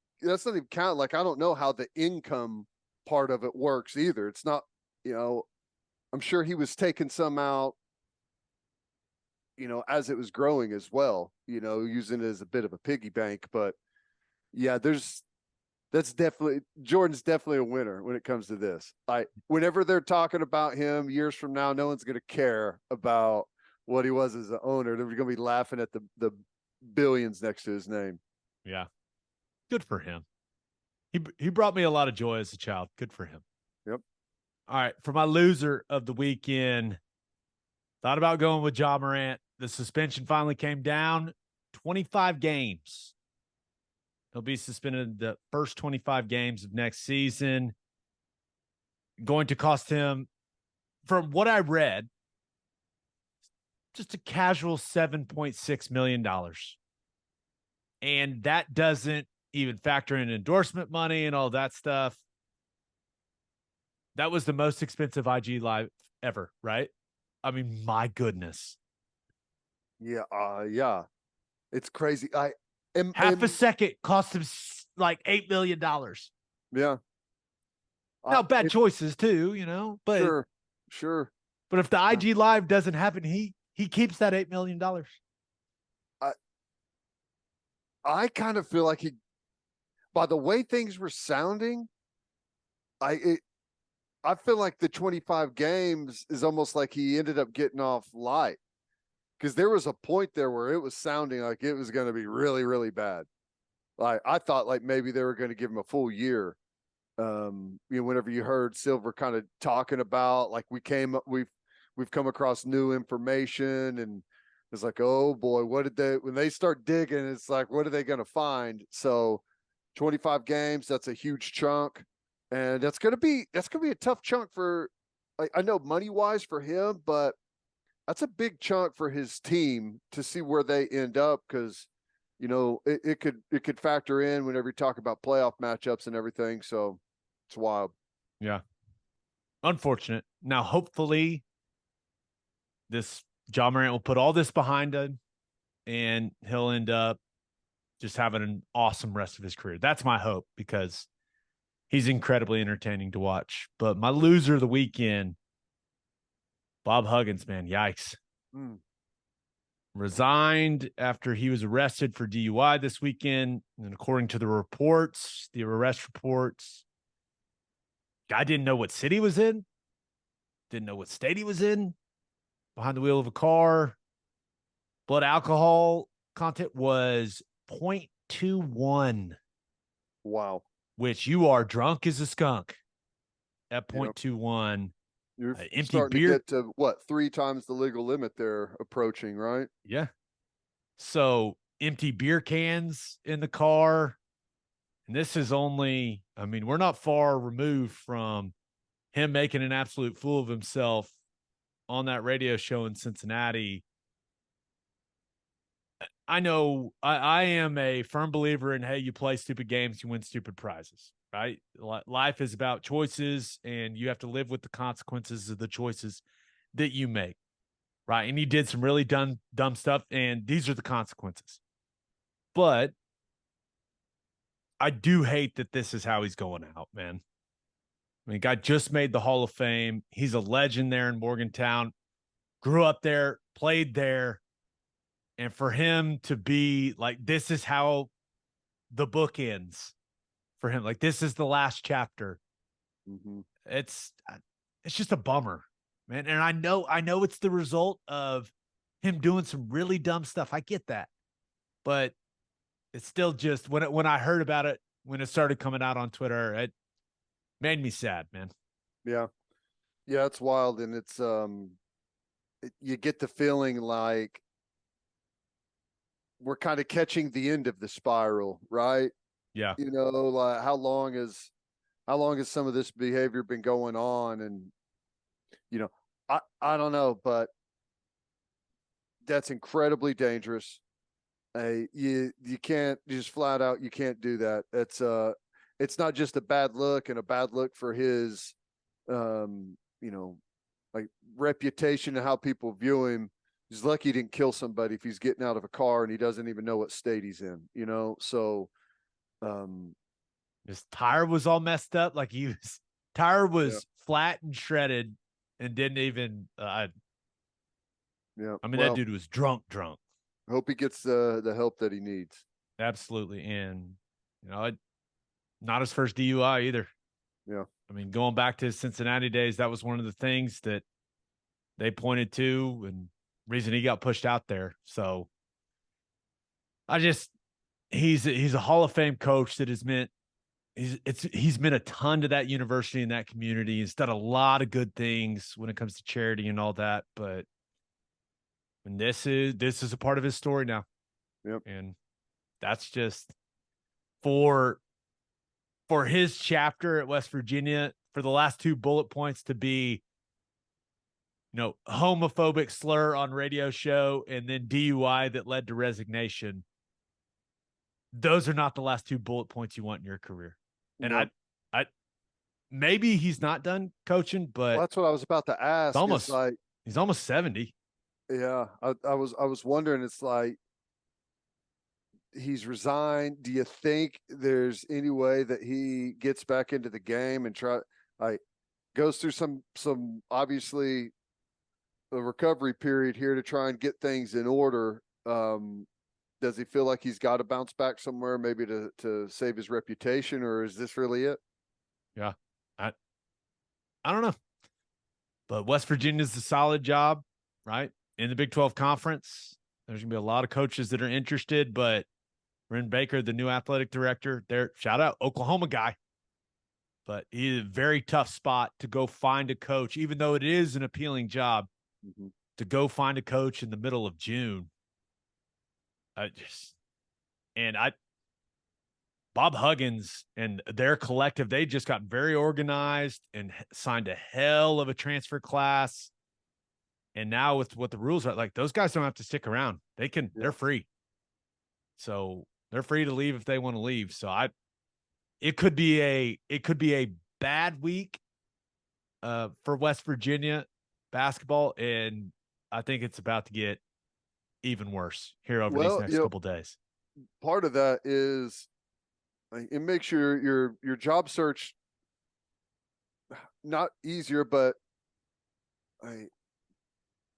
count. Like, I don't know how the income part of it works either. It's not, I'm sure he was taking some out, as it was growing as well, using it as a bit of a piggy bank. But yeah, Jordan's definitely a winner when it comes to this. Whenever they're talking about him years from now, no one's going to care about what he was as an owner. They're going to be laughing at the billions next to his name. Yeah. Good for him. He brought me a lot of joy as a child. Good for him. Yep. All right. For my loser of the weekend, thought about going with Ja Morant. The suspension finally came down. 25 games. He'll be suspended the first 25 games of next season. Going to cost him, from what I read, just a casual $7.6 million. And that doesn't even factor in endorsement money and all that stuff. That was the most expensive IG Live ever, right? I mean, my goodness. Yeah, yeah. It's crazy. Half a second cost him like $8 million. Yeah. Now, bad choices too, but sure. But if the IG Live doesn't happen, he keeps that $8 million. I kind of feel like by the way things were sounding, I feel like the 25 games is almost like he ended up getting off light, because there was a point there where it was sounding like it was going to be really, really bad. Like I thought like maybe they were going to give him a full year. Whenever you heard Silver kind of talking about like we've come across new information, and it's like, oh boy, when they start digging, it's like, what are they going to find? So 25 games, that's a huge chunk. And that's going to be a tough chunk for, like, I know money wise for him, but that's a big chunk for his team to see where they end up. Cause it could factor in whenever you talk about playoff matchups and everything. So it's wild. Yeah. Unfortunate. Now, hopefully this John Morant will put all this behind him and he'll end up just having an awesome rest of his career. That's my hope, because he's incredibly entertaining to watch. But my loser of the weekend, Bob Huggins, man, yikes. Resigned after he was arrested for DUI this weekend. And according to the arrest reports, guy didn't know what city he was in, didn't know what state he was in, behind the wheel of a car. Blood alcohol content was 0.21. Wow. Which you are drunk as a skunk at 0.21. You're empty starting beer. to get to what, 3 times the legal limit there approaching, right? Yeah. So empty beer cans in the car. And this is only, we're not far removed from him making an absolute fool of himself on that radio show in Cincinnati. I know I am a firm believer in, hey, you play stupid games, you win stupid prizes, right? Life is about choices, and you have to live with the consequences of the choices that you make, right? And he did some really dumb stuff, and these are the consequences. But I do hate that this is how he's going out, man. Guy just made the Hall of Fame. He's a legend there in Morgantown, grew up there, played there. And for him to be like, this is how the book ends for him. Like, this is the last chapter. It's just a bummer, man. And I know it's the result of him doing some really dumb stuff. I get that, but it's still just when I heard about it, when it started coming out on Twitter, it made me sad, man. Yeah. Yeah. It's wild. And it's, you get the feeling like we're kind of catching the end of the spiral, right? Yeah. Like how long has some of this behavior been going on? And, I don't know, but that's incredibly dangerous. You can't just flat out, you can't do that. It's not just a bad look, and a bad look for his, like reputation and how people view him. He's lucky he didn't kill somebody if he's getting out of a car and he doesn't even know what state he's in, So, his tire was all messed up. Like tire was flat and shredded and didn't even, that dude was drunk. Hope he gets the help that he needs. Absolutely. And, not his first DUI either. Yeah. Going back to his Cincinnati days, that was one of the things that they pointed to and reason he got pushed out there. So he's a Hall of Fame coach that has meant he's meant a ton to that university and that community. He's done a lot of good things when it comes to charity and all that. But this is a part of his story now. Yep. And that's just for his chapter at West Virginia, for the last 2 bullet points to be, homophobic slur on radio show and then DUI that led to resignation. Those are not the last 2 bullet points you want in your career. And no. I maybe he's not done coaching, but that's what I was about to ask. He's almost 70. Yeah. I was wondering, it's like, he's resigned. Do you think there's any way that he gets back into the game and goes through some obviously a recovery period here to try and get things in order? Does he feel like he's got to bounce back somewhere, maybe to save his reputation, or is this really it? Yeah. I don't know. But West Virginia's a solid job, right? in the Big 12 conference. There's going to be a lot of coaches that are interested, but Ren Baker, the new athletic director, there, shout out Oklahoma guy. But he's a very tough spot to go find a coach, even though it is an appealing job to go find a coach in the middle of June. Bob Huggins and their collective, they just got very organized and signed a hell of a transfer class. And now with what the rules are, like, those guys don't have to stick around. They're free. So they're free to leave if they want to leave. So it could be a bad week for West Virginia basketball, and I think it's about to get even worse here over these next couple days. Part of that is it makes your job search not easier, but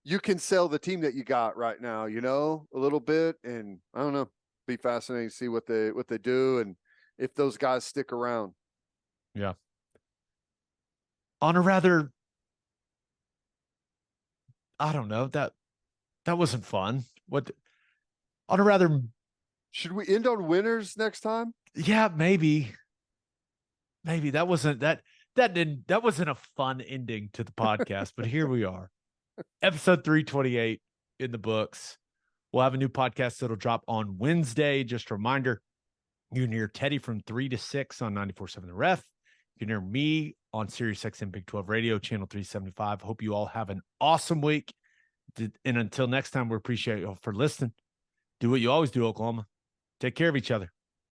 you can sell the team that you got right now, a little bit, and I don't know, be fascinating to see what they do and if those guys stick around. Yeah. On a rather, I don't know, that wasn't fun. On a rather, should we end on winners next time? Yeah, maybe that wasn't a fun ending to the podcast, but here we are. Episode 328 in the books. We'll have a new podcast that'll drop on Wednesday. Just a reminder, you can hear Teddy from 3 to 6 on 94.7 The Ref. You can hear me on SiriusXM Big 12 Radio, channel 375. Hope you all have an awesome week. And until next time, we appreciate you all for listening. Do what you always do, Oklahoma. Take care of each other.